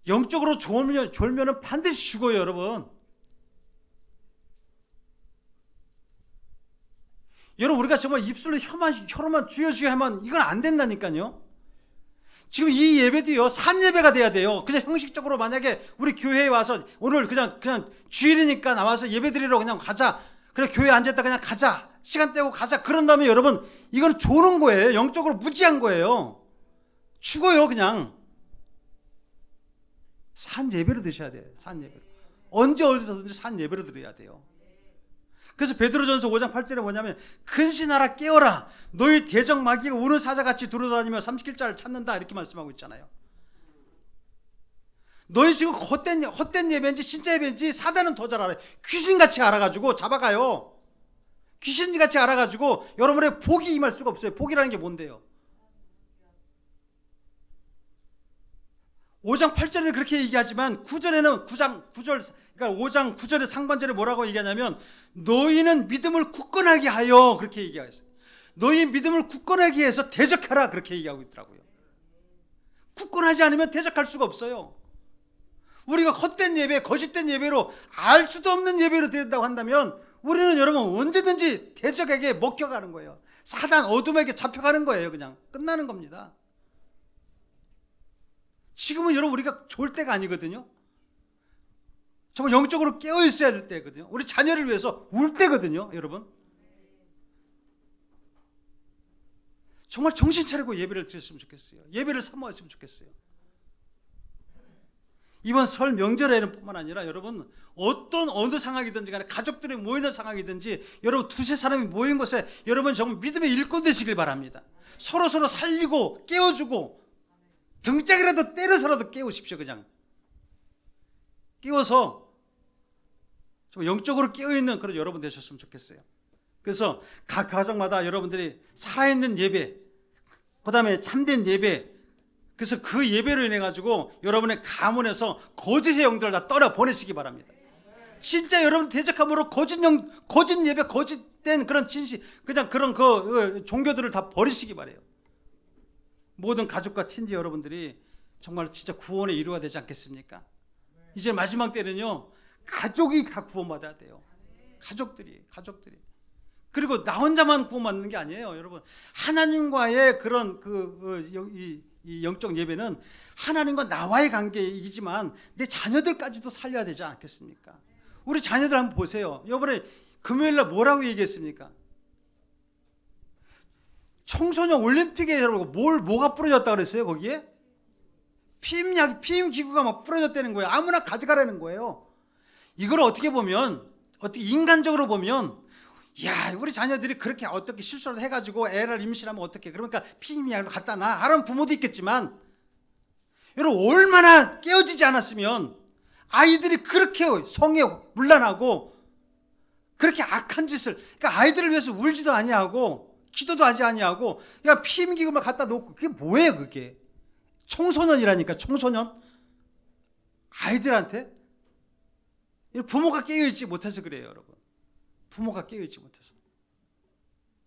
영적으로 졸면은 반드시 죽어요, 여러분. 여러분, 우리가 정말 입술로 혀로만 주여 하면 이건 안 된다니까요. 지금 이 예배도요, 산예배가 돼야 돼요. 그냥 형식적으로 만약에 우리 교회에 와서 오늘 그냥 주일이니까 나와서 예배 드리러 그냥 가자. 그래, 교회에 앉았다 그냥 가자. 시간 떼고 가자. 그런 다음에 여러분, 이건 조는 거예요. 영적으로 무지한 거예요. 죽어요, 그냥. 산 예배로 드셔야 돼요. 산 예배로. 언제 어디서든지 산 예배로 드려야 돼요. 그래서 베드로전서 5장 8절에 뭐냐면 근신하라 깨어라 너희 대적 마귀가 우는 사자같이 돌아다니며 삼킬 자를 찾는다 이렇게 말씀하고 있잖아요. 너희 지금 헛된 예배인지 진짜 예배인지 사단은 더 잘 알아요. 귀신같이 알아가지고 잡아가요. 귀신같이 알아가지고 여러분의 복이 임할 수가 없어요. 복이라는 게 뭔데요? 5장 8절에 그렇게 얘기하지만 9절에는 9절 그러니까 5장 9절의 상반절에 뭐라고 얘기하냐면 너희는 믿음을 굳건하게 하여 그렇게 얘기하겠어요. 너희 믿음을 굳건하게 해서 대적하라 그렇게 얘기하고 있더라고요. 굳건하지 않으면 대적할 수가 없어요. 우리가 헛된 예배, 거짓된 예배로 알 수도 없는 예배로 드린다고 한다면 우리는 여러분 언제든지 대적에게 먹혀가는 거예요. 사단 어둠에게 잡혀가는 거예요. 그냥 끝나는 겁니다. 지금은 여러분 우리가 좋을 때가 아니거든요. 정말 영적으로 깨어 있어야 될 때거든요. 우리 자녀를 위해서 울 때거든요, 여러분. 정말 정신 차리고 예배를 드렸으면 좋겠어요. 예배를 사모했으면 좋겠어요. 이번 설 명절에는 뿐만 아니라 여러분 어느 상황이든지 간에 가족들이 모이는 상황이든지 여러분 두세 사람이 모인 곳에 여러분 정말 믿음의 일꾼 되시길 바랍니다. 서로 살리고 깨워주고 등짝이라도 때려서라도 깨우십시오. 그냥 깨워서 영적으로 깨어있는 그런 여러분 되셨으면 좋겠어요. 그래서 각 가정마다 여러분들이 살아있는 예배, 그 다음에 참된 예배, 그래서 그 예배로 인해 가지고 여러분의 가문에서 거짓의 영들을 다 떨어 보내시기 바랍니다. 진짜 여러분 대적함으로 거짓 예배, 거짓된 그런 진실, 그냥 그런 그 종교들을 다 버리시기 바래요. 모든 가족과 친지 여러분들이 정말 진짜 구원에 이루어야 되지 않겠습니까? 이제 마지막 때는요, 가족이 다 구원받아야 돼요. 가족들이. 그리고 나 혼자만 구원받는 게 아니에요, 여러분. 하나님과의 그런 이 영적 예배는 하나님과 나와의 관계이지만 내 자녀들까지도 살려야 되지 않겠습니까? 우리 자녀들 한번 보세요. 이번에 금요일날 뭐라고 얘기했습니까? 청소년 올림픽에 여러분 뭐가 뿌려졌다 그랬어요? 거기에 피임 기구가 막 뿌려졌다는 거예요. 아무나 가져가라는 거예요. 이걸 어떻게 인간적으로 보면, 야, 우리 자녀들이 그렇게 어떻게 실수를 해가지고 애를 임신하면 어떻게, 그러니까 피임약을 갖다 놔 하는 부모도 있겠지만, 여러분 얼마나 깨어지지 않았으면 아이들이 그렇게 성에 문란하고 그렇게 악한 짓을, 그러니까 아이들을 위해서 울지도 아니하고 기도도 하지 아니하고 야 피임기구만 갖다 놓고, 그게 뭐예요? 그게 청소년이라니까. 청소년 아이들한테 부모가 깨어있지 못해서 그래요, 여러분. 부모가 깨어있지 못해서.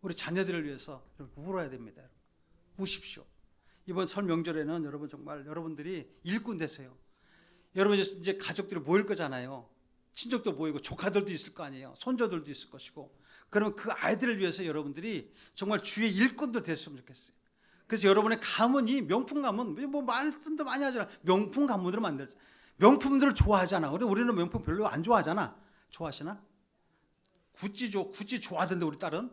우리 자녀들을 위해서 울어야 됩니다. 우십시오. 이번 설 명절에는 여러분 정말 여러분들이 일꾼 되세요. 여러분 이제 가족들이 모일 거잖아요. 친족도 모이고 조카들도 있을 거 아니에요. 손자들도 있을 것이고. 그러면 그 아이들을 위해서 여러분들이 정말 주의 일꾼도 됐으면 좋겠어요. 그래서 여러분의 가문이 명품 가문, 뭐 말씀도 많이 하잖아. 명품 가문으로 만들자. 명품들을 좋아하잖아. 우리는 명품 별로 안 좋아하잖아. 좋아하시나? 구찌 좋아하던데 우리 딸은?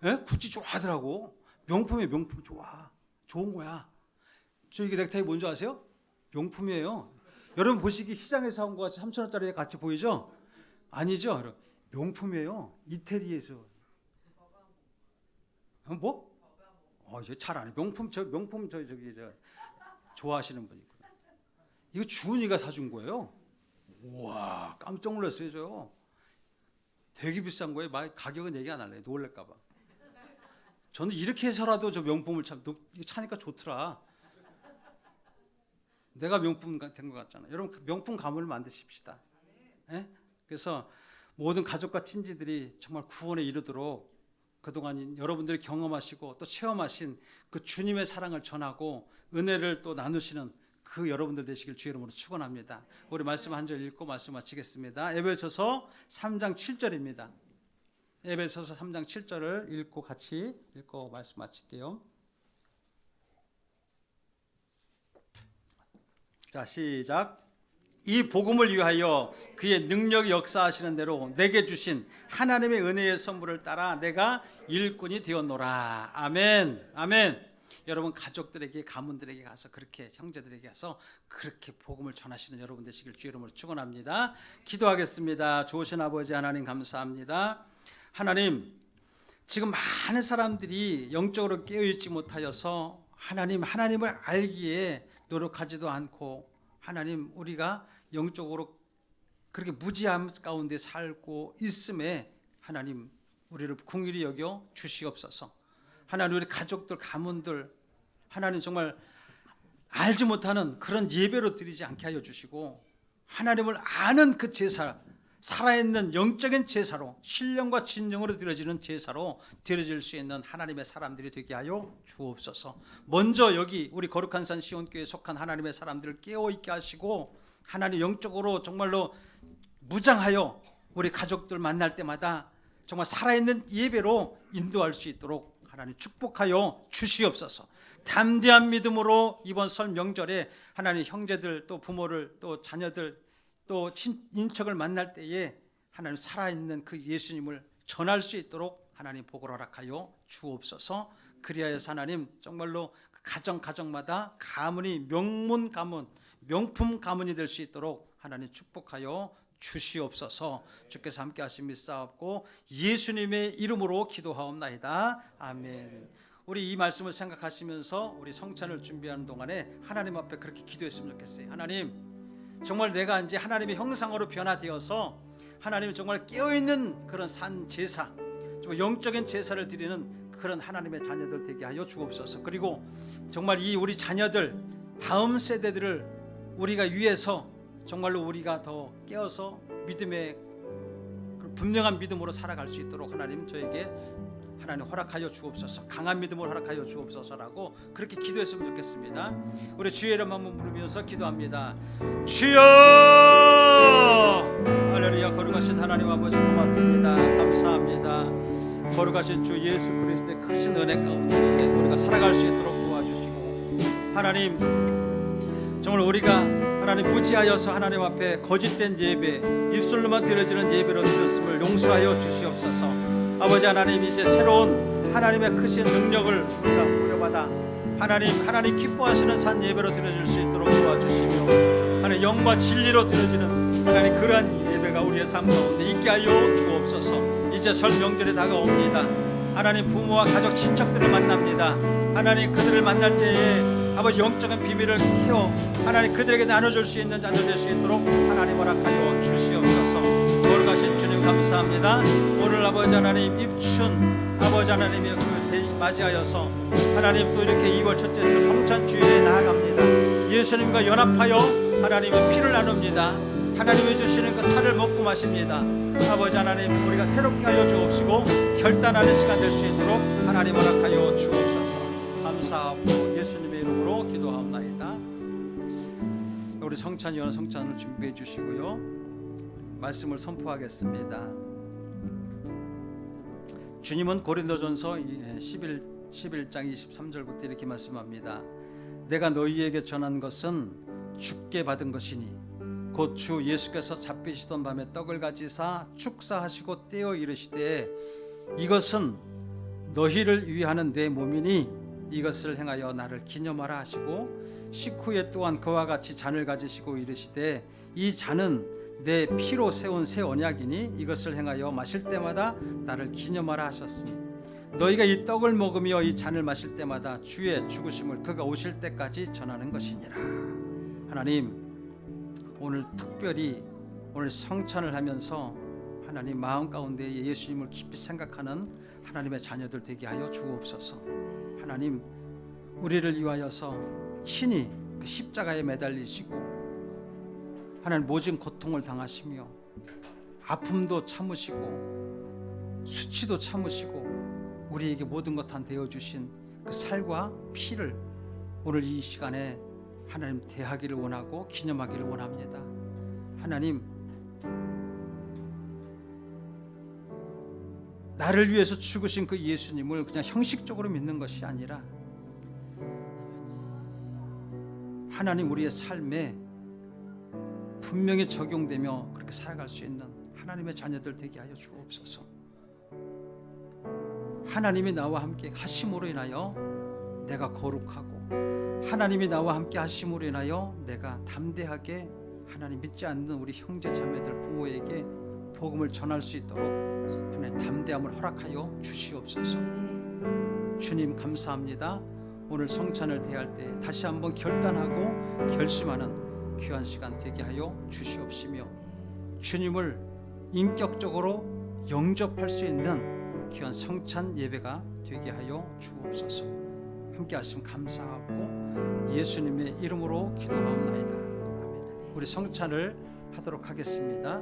예? 구찌 좋아하더라고. 명품 좋아. 좋은 거야. 저 이게 넥타이 뭔지 아세요? 명품이에요. 여러분 보시기 시장에서 사온 거 같이 3,000원짜리 같이 보이죠? 아니죠? 여러분. 명품이에요. 이태리에서. 뭐? 이거 잘 안 해. 명품 저기 좋아하시는 분이 있구나. 이거 주은이가 사준 거예요. 우와, 깜짝 놀랐어요, 저. 되게 비싼 거예요. 가격은 얘기 안 할래. 놀랄까 봐. 저는 이렇게 해서라도 저 명품을 이거 차니까 좋더라. 내가 명품 된 것 같잖아. 여러분 명품 가문을 만드십시다. 예? 그래서 모든 가족과 친지들이 정말 구원에 이르도록 그동안 여러분들이 경험하시고 또 체험하신 그 주님의 사랑을 전하고 은혜를 또 나누시는 그 여러분들 되시길 주의 이름으로 축원합니다. 우리 말씀 한 절 읽고 말씀 마치겠습니다. 에베소서 3장 7절입니다. 에베소서 3장 7절을 읽고 같이 읽고 말씀 마칠게요. 자, 시작. 이 복음을 위하여 그의 능력이 역사하시는 대로 내게 주신 하나님의 은혜의 선물을 따라 내가 일꾼이 되었노라. 아멘. 아멘. 여러분 가족들에게 가문들에게 가서 그렇게 형제들에게 가서 그렇게 복음을 전하시는 여러분 되시길 주의 이름으로 축원합니다. 기도하겠습니다. 좋으신 아버지 하나님 감사합니다. 하나님, 지금 많은 사람들이 영적으로 깨어있지 못하여서 하나님을 알기에 노력하지도 않고 하나님 우리가 영적으로 그렇게 무지함 가운데 살고 있음에 하나님 우리를 긍휼히 여겨 주시옵소서. 하나님 우리 가족들 가문들 하나님 정말 알지 못하는 그런 예배로 드리지 않게 하여 주시고 하나님을 아는 그 제사 살아있는 영적인 제사로 신령과 진정으로 드려지는 제사로 드려질 수 있는 하나님의 사람들이 되게 하여 주옵소서. 먼저 여기 우리 거룩한 산 시온교회에 속한 하나님의 사람들을 깨어있게 하시고 하나님 영적으로 정말로 무장하여 우리 가족들 만날 때마다 정말 살아있는 예배로 인도할 수 있도록 하나님 축복하여 주시옵소서. 담대한 믿음으로 이번 설 명절에 하나님 형제들 또 부모를 또 자녀들 또 인척을 만날 때에 하나님 살아있는 그 예수님을 전할 수 있도록 하나님 복을 허락하여 주옵소서. 그리하여서 하나님 정말로 가정마다 가문이 명문 가문 명품 가문이 될 수 있도록 하나님 축복하여 주시옵소서. 주께서 함께 하심 믿사옵고 예수님의 이름으로 기도하옵나이다. 아멘. 우리 이 말씀을 생각하시면서 우리 성찬을 준비하는 동안에 하나님 앞에 그렇게 기도했으면 좋겠어요. 하나님 정말 내가 이제 하나님의 형상으로 변화되어서 하나님 정말 깨어있는 그런 산 제사 정말 영적인 제사를 드리는 그런 하나님의 자녀들 되게 하여 주옵소서. 그리고 정말 이 우리 자녀들 다음 세대들을 우리가 위해서 정말로 우리가 더 깨어서 믿음의 분명한 믿음으로 살아갈 수 있도록 하나님 저에게 하나님 허락하여 주옵소서. 강한 믿음을 허락하여 주옵소서라고 그렇게 기도했으면 좋겠습니다. 우리 주의 이름 한번 부르면서 기도합니다. 주여 할렐루야. 거룩하신 하나님 아버지 고맙습니다. 감사합니다. 거룩하신 주 예수 그리스도의 크신 은혜 가운데 우리가 살아갈 수 있도록 도와주시고 하나님 정말 우리가 하나님 무지하여서 하나님 앞에 거짓된 예배 입술로만 드려지는 예배로 드렸음을 용서하여 주시옵소서. 아버지 하나님 이제 새로운 하나님의 크신 능력을 우리가 부여받아 하나님 기뻐하시는 산 예배로 드려질 수 있도록 도와주시며 하나님 영과 진리로 드려지는 하나님 그러한 예배가 우리의 삶 가운데 있게 하여 주옵소서. 이제 설 명절이 다가옵니다. 하나님 부모와 가족 친척들을 만납니다. 하나님 그들을 만날 때에 아버지 영적인 비밀을 키워 하나님 그들에게 나눠줄 수 있는 자들 될 수 있도록 하나님 허락하여 주시옵소서. 거룩하신 주님 감사합니다. 오늘 아버지 하나님 입춘 아버지 하나님의 그 대의 맞이하여서 하나님 또 이렇게 2월 첫째 주 성찬주일에 나아갑니다. 예수님과 연합하여 하나님의 피를 나눕니다. 하나님이 주시는 그 살을 먹고 마십니다. 아버지 하나님 우리가 새롭게 하여 주옵시고 결단하는 시간 될 수 있도록 하나님 허락하여 주옵소서. 감사하고 예수님의 이름으로 기도하옵나이다. 우리 성찬이원 성찬을 준비해 주시고요. 말씀을 선포하겠습니다. 주님은 고린도전서 11장 23절부터 이렇게 말씀합니다. 내가 너희에게 전한 것은 주께 받은 것이니 곧 주 예수께서 잡히시던 밤에 떡을 가지사 축사하시고 떼어 이르시되 이것은 너희를 위하는 내 몸이니 이것을 행하여 나를 기념하라 하시고 식후에 또한 그와 같이 잔을 가지시고 이르시되 이 잔은 내 피로 세운 새 언약이니 이것을 행하여 마실 때마다 나를 기념하라 하셨으니 너희가 이 떡을 먹으며 이 잔을 마실 때마다 주의 죽으심을 그가 오실 때까지 전하는 것이니라. 하나님 오늘 특별히 오늘 성찬을 하면서 하나님 마음 가운데 예수님을 깊이 생각하는 하나님의 자녀들 되게 하여 주옵소서. 하나님 우리를 위하여서 친히 그 십자가에 매달리시고 하나님 모진 고통을 당하시며 아픔도 참으시고 수치도 참으시고 우리에게 모든 것 다 되어주신 그 살과 피를 오늘 이 시간에 하나님 대하기를 원하고 기념하기를 원합니다. 하나님, 나를 위해서 죽으신 그 예수님을 그냥 형식적으로 믿는 것이 아니라 하나님 우리의 삶에 분명히 적용되며 그렇게 살아갈 수 있는 하나님의 자녀들 되게 하여 주옵소서. 하나님이 나와 함께 하심으로 인하여 내가 거룩하고 하나님이 나와 함께 하심으로 인하여 내가 담대하게 하나님 믿지 않는 우리 형제 자매들 부모에게 복음을 전할 수 있도록 하나님 담대함을 허락하여 주시옵소서. 주님 감사합니다. 오늘 성찬을 대할 때 다시 한번 결단하고 결심하는 귀한 시간 되게 하여 주시옵시며 주님을 인격적으로 영접할 수 있는 귀한 성찬 예배가 되게 하여 주옵소서. 함께 하시면 감사하고 예수님의 이름으로 기도하옵나이다. 아멘. 우리 성찬을 하도록 하겠습니다.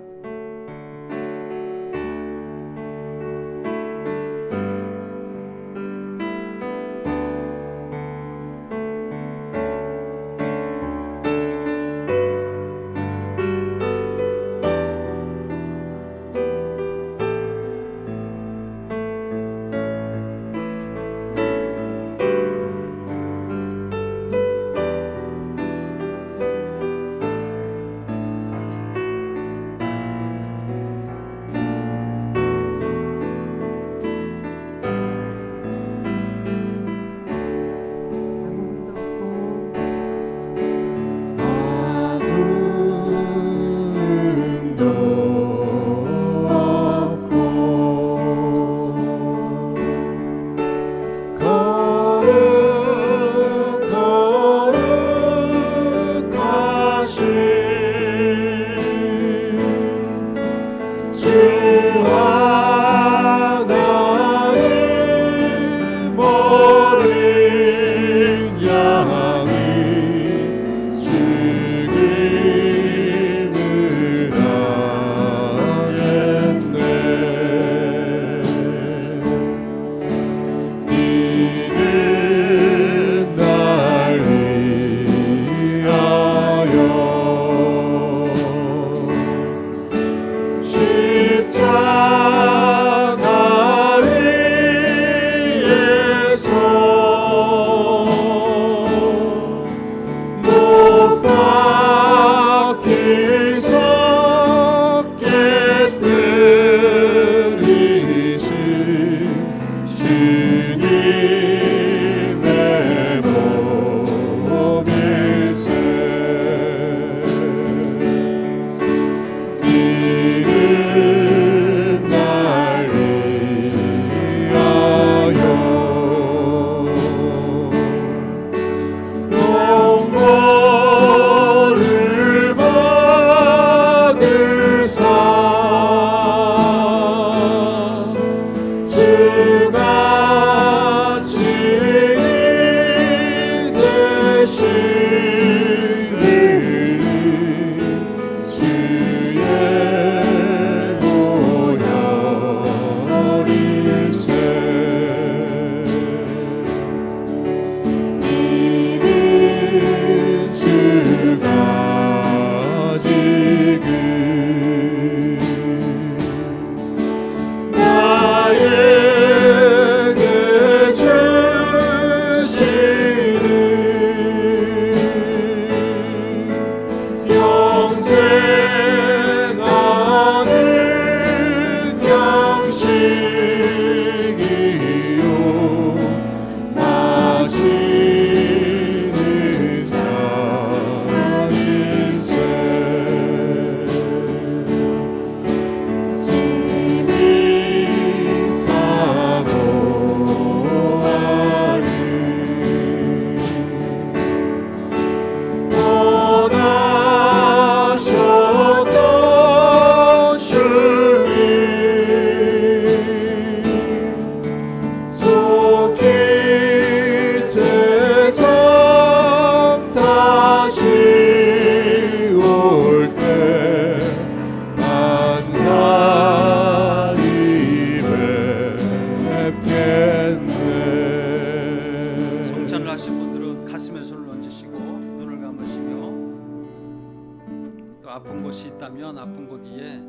아픈 곳이 있다면 아픈 곳 위에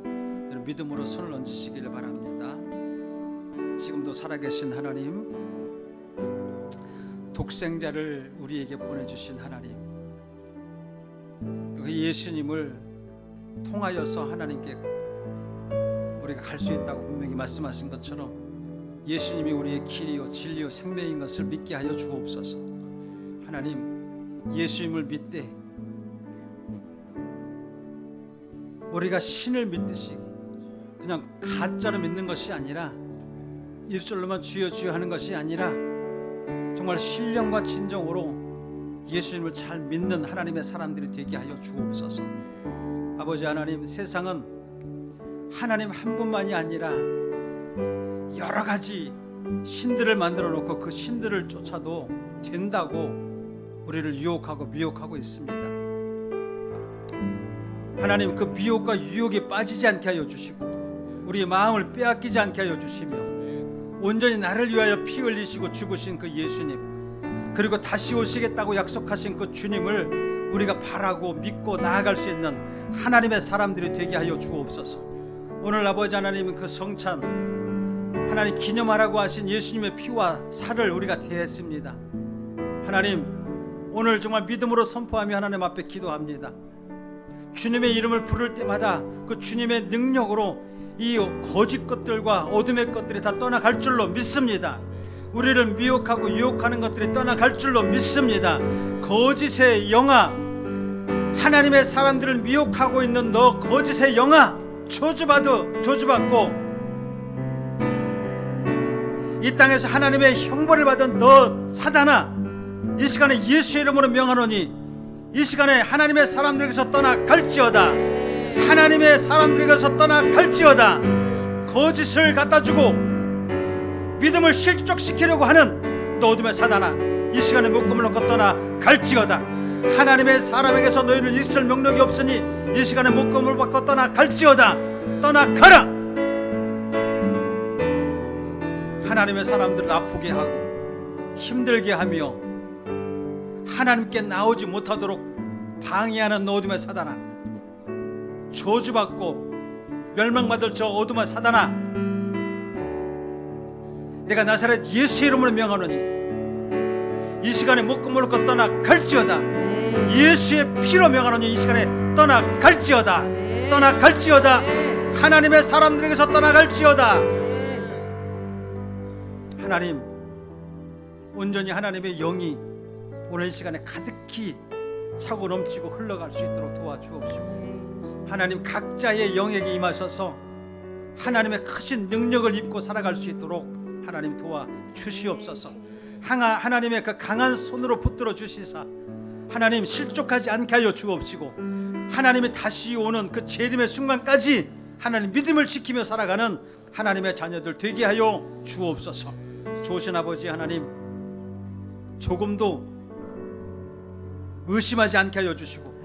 여러분 믿음으로 손을 얹으시기를 바랍니다. 지금도 살아계신 하나님, 독생자를 우리에게 보내주신 하나님, 또 그 예수님을 통하여서 하나님께 우리가 갈 수 있다고 분명히 말씀하신 것처럼 예수님이 우리의 길이요 진리요 생명인 것을 믿게 하여 주옵소서. 하나님, 예수님을 믿되 우리가 신을 믿듯이 그냥 가짜로 믿는 것이 아니라, 입술로만 주여 주여 하는 것이 아니라 정말 신령과 진정으로 예수님을 잘 믿는 하나님의 사람들이 되게 하여 주옵소서. 아버지 하나님, 세상은 하나님 한 분만이 아니라 여러 가지 신들을 만들어 놓고 그 신들을 쫓아도 된다고 우리를 유혹하고 미혹하고 있습니다. 하나님, 그 미혹과 유혹에 빠지지 않게 하여 주시고 우리의 마음을 빼앗기지 않게 하여 주시며 온전히 나를 위하여 피 흘리시고 죽으신 그 예수님, 그리고 다시 오시겠다고 약속하신 그 주님을 우리가 바라고 믿고 나아갈 수 있는 하나님의 사람들이 되게 하여 주옵소서. 오늘 아버지 하나님, 그 성찬 하나님 기념하라고 하신 예수님의 피와 살을 우리가 대했습니다. 하나님, 오늘 정말 믿음으로 선포하며 하나님 앞에 기도합니다. 주님의 이름을 부를 때마다 그 주님의 능력으로 이 거짓 것들과 어둠의 것들이 다 떠나갈 줄로 믿습니다. 우리를 미혹하고 유혹하는 것들이 떠나갈 줄로 믿습니다. 거짓의 영아, 하나님의 사람들을 미혹하고 있는 너 거짓의 영아, 저주받고 이 땅에서 하나님의 형벌을 받은 너 사단아, 이 시간에 예수의 이름으로 명하노니 이 시간에 하나님의 사람들에게서 떠나갈지어다. 하나님의 사람들에게서 떠나갈지어다. 거짓을 갖다주고 믿음을 실족시키려고 하는 너 어둠의 사단아, 이 시간에 묶음을 놓고 떠나갈지어다. 하나님의 사람에게서 너희는 있을 명령이 없으니 이 시간에 묶음을 받고 떠나갈지어다. 떠나가라. 하나님의 사람들을 아프게 하고 힘들게 하며 하나님께 나오지 못하도록 방해하는 너 어둠의 사단아, 저주받고 멸망받을 저 어둠의 사단아, 내가 나사렛 예수의 이름으로 명하노니 이 시간에 묶음을 놓고 떠나갈지어다. 예수의 피로 명하노니 이 시간에 떠나갈지어다. 떠나갈지어다. 하나님의 사람들에게서 떠나갈지어다. 하나님, 온전히 하나님의 영이 오늘 이 시간에 가득히 차고 넘치고 흘러갈 수 있도록 도와주옵시고, 하나님 각자의 영에게 임하셔서 하나님의 크신 능력을 입고 살아갈 수 있도록 하나님 도와주시옵소서. 하나님의 그 강한 손으로 붙들어 주시사 하나님 실족하지 않게 하여 주옵시고, 하나님이 다시 오는 그 재림의 순간까지 하나님 믿음을 지키며 살아가는 하나님의 자녀들 되게 하여 주옵소서. 좋으신 아버지 하나님, 조금도 의심하지 않게 하여 주시고,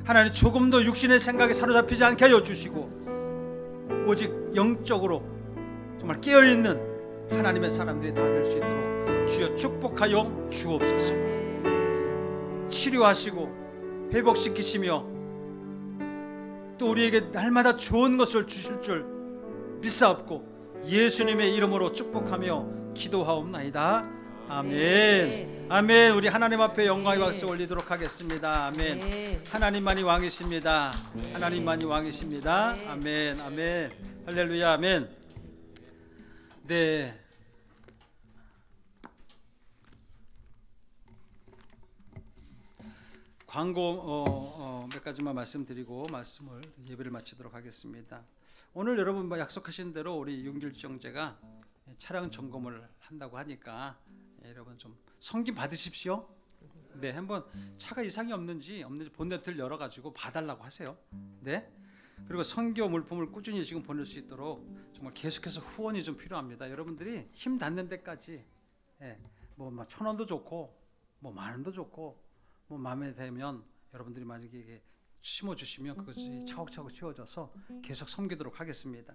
하나님 조금도 육신의 생각에 사로잡히지 않게 하여 주시고, 오직 영적으로 정말 깨어있는 하나님의 사람들이 다 될 수 있도록 주여 축복하여 주옵소서. 치료하시고 회복시키시며 또 우리에게 날마다 좋은 것을 주실 줄 믿사옵고 예수님의 이름으로 축복하며 기도하옵나이다. 아멘. 아멘. 우리 하나님 앞에 영광의 박수 올리도록 하겠습니다. 아멘. 하나님만이 왕이십니다. 하나님만이 왕이십니다. 아멘. 아멘. 할렐루야. 아멘. 네. 광고 몇 가지만 말씀드리고 예배를 마치도록 하겠습니다. 오늘 여러분 약속하신 대로 우리 윤길주 형제가 차량 점검을 한다고 하니까 여러분 좀 성김 받으십시오. 네, 한번 차가 이상이 없는지 본네트를 열어가지고 봐달라고 하세요. 네. 그리고 선교 물품을 꾸준히 지금 보낼 수 있도록 정말 계속해서 후원이 좀 필요합니다. 여러분들이 힘 닿는 데까지, 뭐 1,000원도 좋고, 뭐 10,000원도 좋고, 뭐 마음에 들면 여러분들이 만약에 심어주시면 그것이 차곡차곡 채워져서 계속 섬기도록 하겠습니다.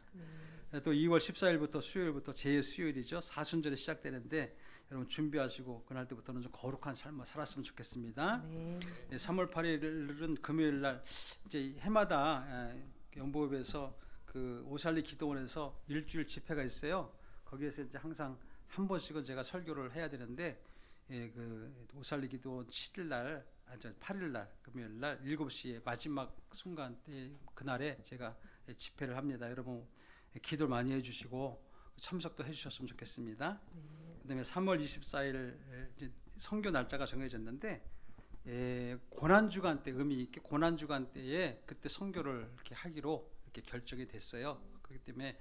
또 2월 14일부터 수요일부터 제 수요일이죠. 사순절이 시작되는데 여러분 준비하시고 그날 때부터는 좀 거룩한 삶을 살았으면 좋겠습니다. 네. 3월 8일은 금요일 날 이제 해마다 영보읍에서 그 오살리 기도원에서 일주일 집회가 있어요. 거기에서 이제 항상 한 번씩은 제가 설교를 해야 되는데 그 오살리 기도원 7일 날, 8일 날 금요일 날 7시에 마지막 순간 때 그날에 제가 집회를 합니다. 여러분 기도를 많이 해주시고 참석도 해주셨으면 좋겠습니다. 그다음에 3월 24일 선교 날짜가 정해졌는데 고난주간 때 의미 있게 고난주간 때에 그때 선교를 이렇게 하기로 이렇게 결정이 됐어요. 그렇기 때문에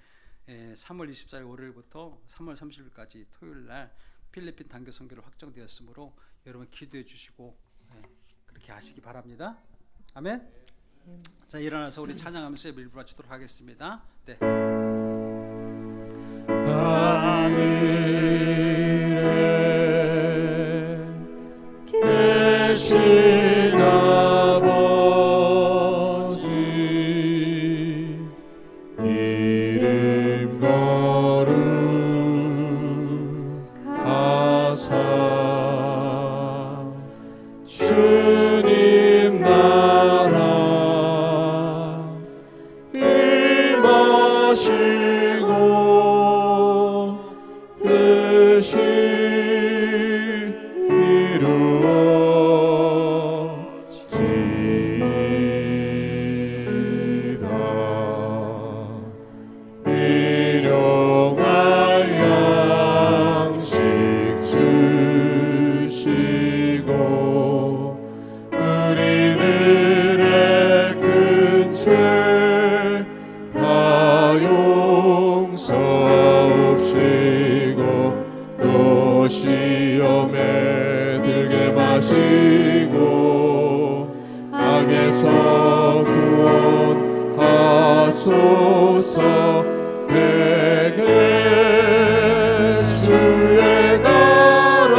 3월 24일 월요일부터 3월 30일까지 토요일 날 필리핀 단교 선교를 확정되었으므로 여러분 기도해 주시고 그렇게 하시기 바랍니다. 아멘. 자, 일어나서 우리 찬양하면서 예배를 마치도록 하겠습니다. 네. 하늘에 계신 아버지 이름 거룩하사 주님 나라 임하시고 뜻이 이루어지이다. 일용할 양식 주시고 우리들의 큰 죄 다 용서옵시고 또 시험에 들게 마시고 악에서 구원하소서. 백예수의 나라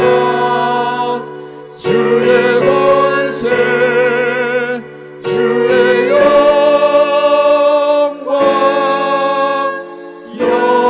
주의 권세 주의 영광 영원히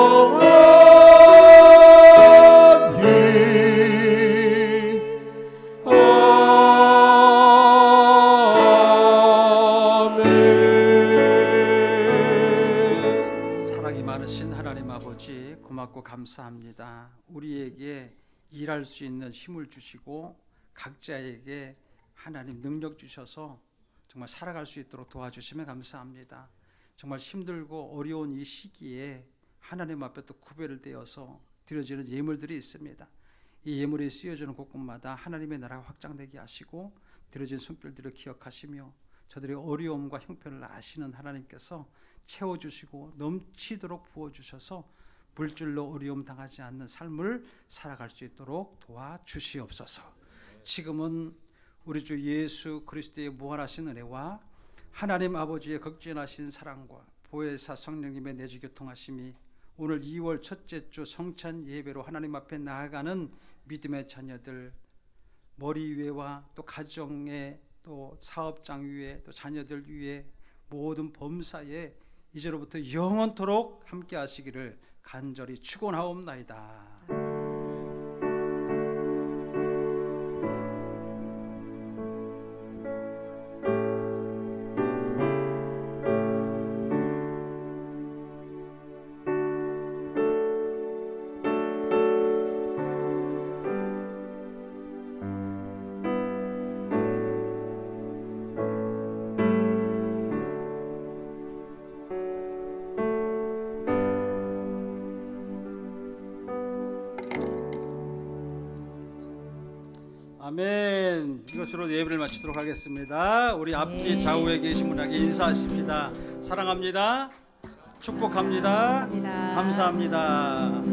아멘. 사랑이 많으신 하나님 아버지 고맙고 감사합니다. 우리에게 일할 수 있는 힘을 주시고 각자에게 하나님 능력 주셔서 정말 살아갈 수 있도록 도와주시면 감사합니다. 정말 힘들고 어려운 이 시기에 하나님 앞에 또 구별을 되어서 드려지는 예물들이 있습니다. 이 예물이 쓰여지는 곳곳마다 하나님의 나라가 확장되게 하시고 드려진 손길들을 기억하시며 저들의 어려움과 형편을 아시는 하나님께서 채워주시고 넘치도록 부어주셔서 물질로 어려움 당하지 않는 삶을 살아갈 수 있도록 도와주시옵소서. 지금은 우리 주 예수 그리스도의 무한하신 은혜와 하나님 아버지의 극진하신 사랑과 보혜사 성령님의 내주 교통하심이 오늘 2월 첫째 주 성찬 예배로 하나님 앞에 나아가는 믿음의 자녀들 머리 위에와 또 가정에 또 사업장 위에 또 자녀들 위에 모든 범사에 이제로부터 영원토록 함께 하시기를 간절히 축원하옵나이다. 아멘. 이것으로 예배를 마치도록 하겠습니다. 우리 앞뒤 좌우에 계신 분에게 인사하십시다. 사랑합니다. 축복합니다. 감사합니다.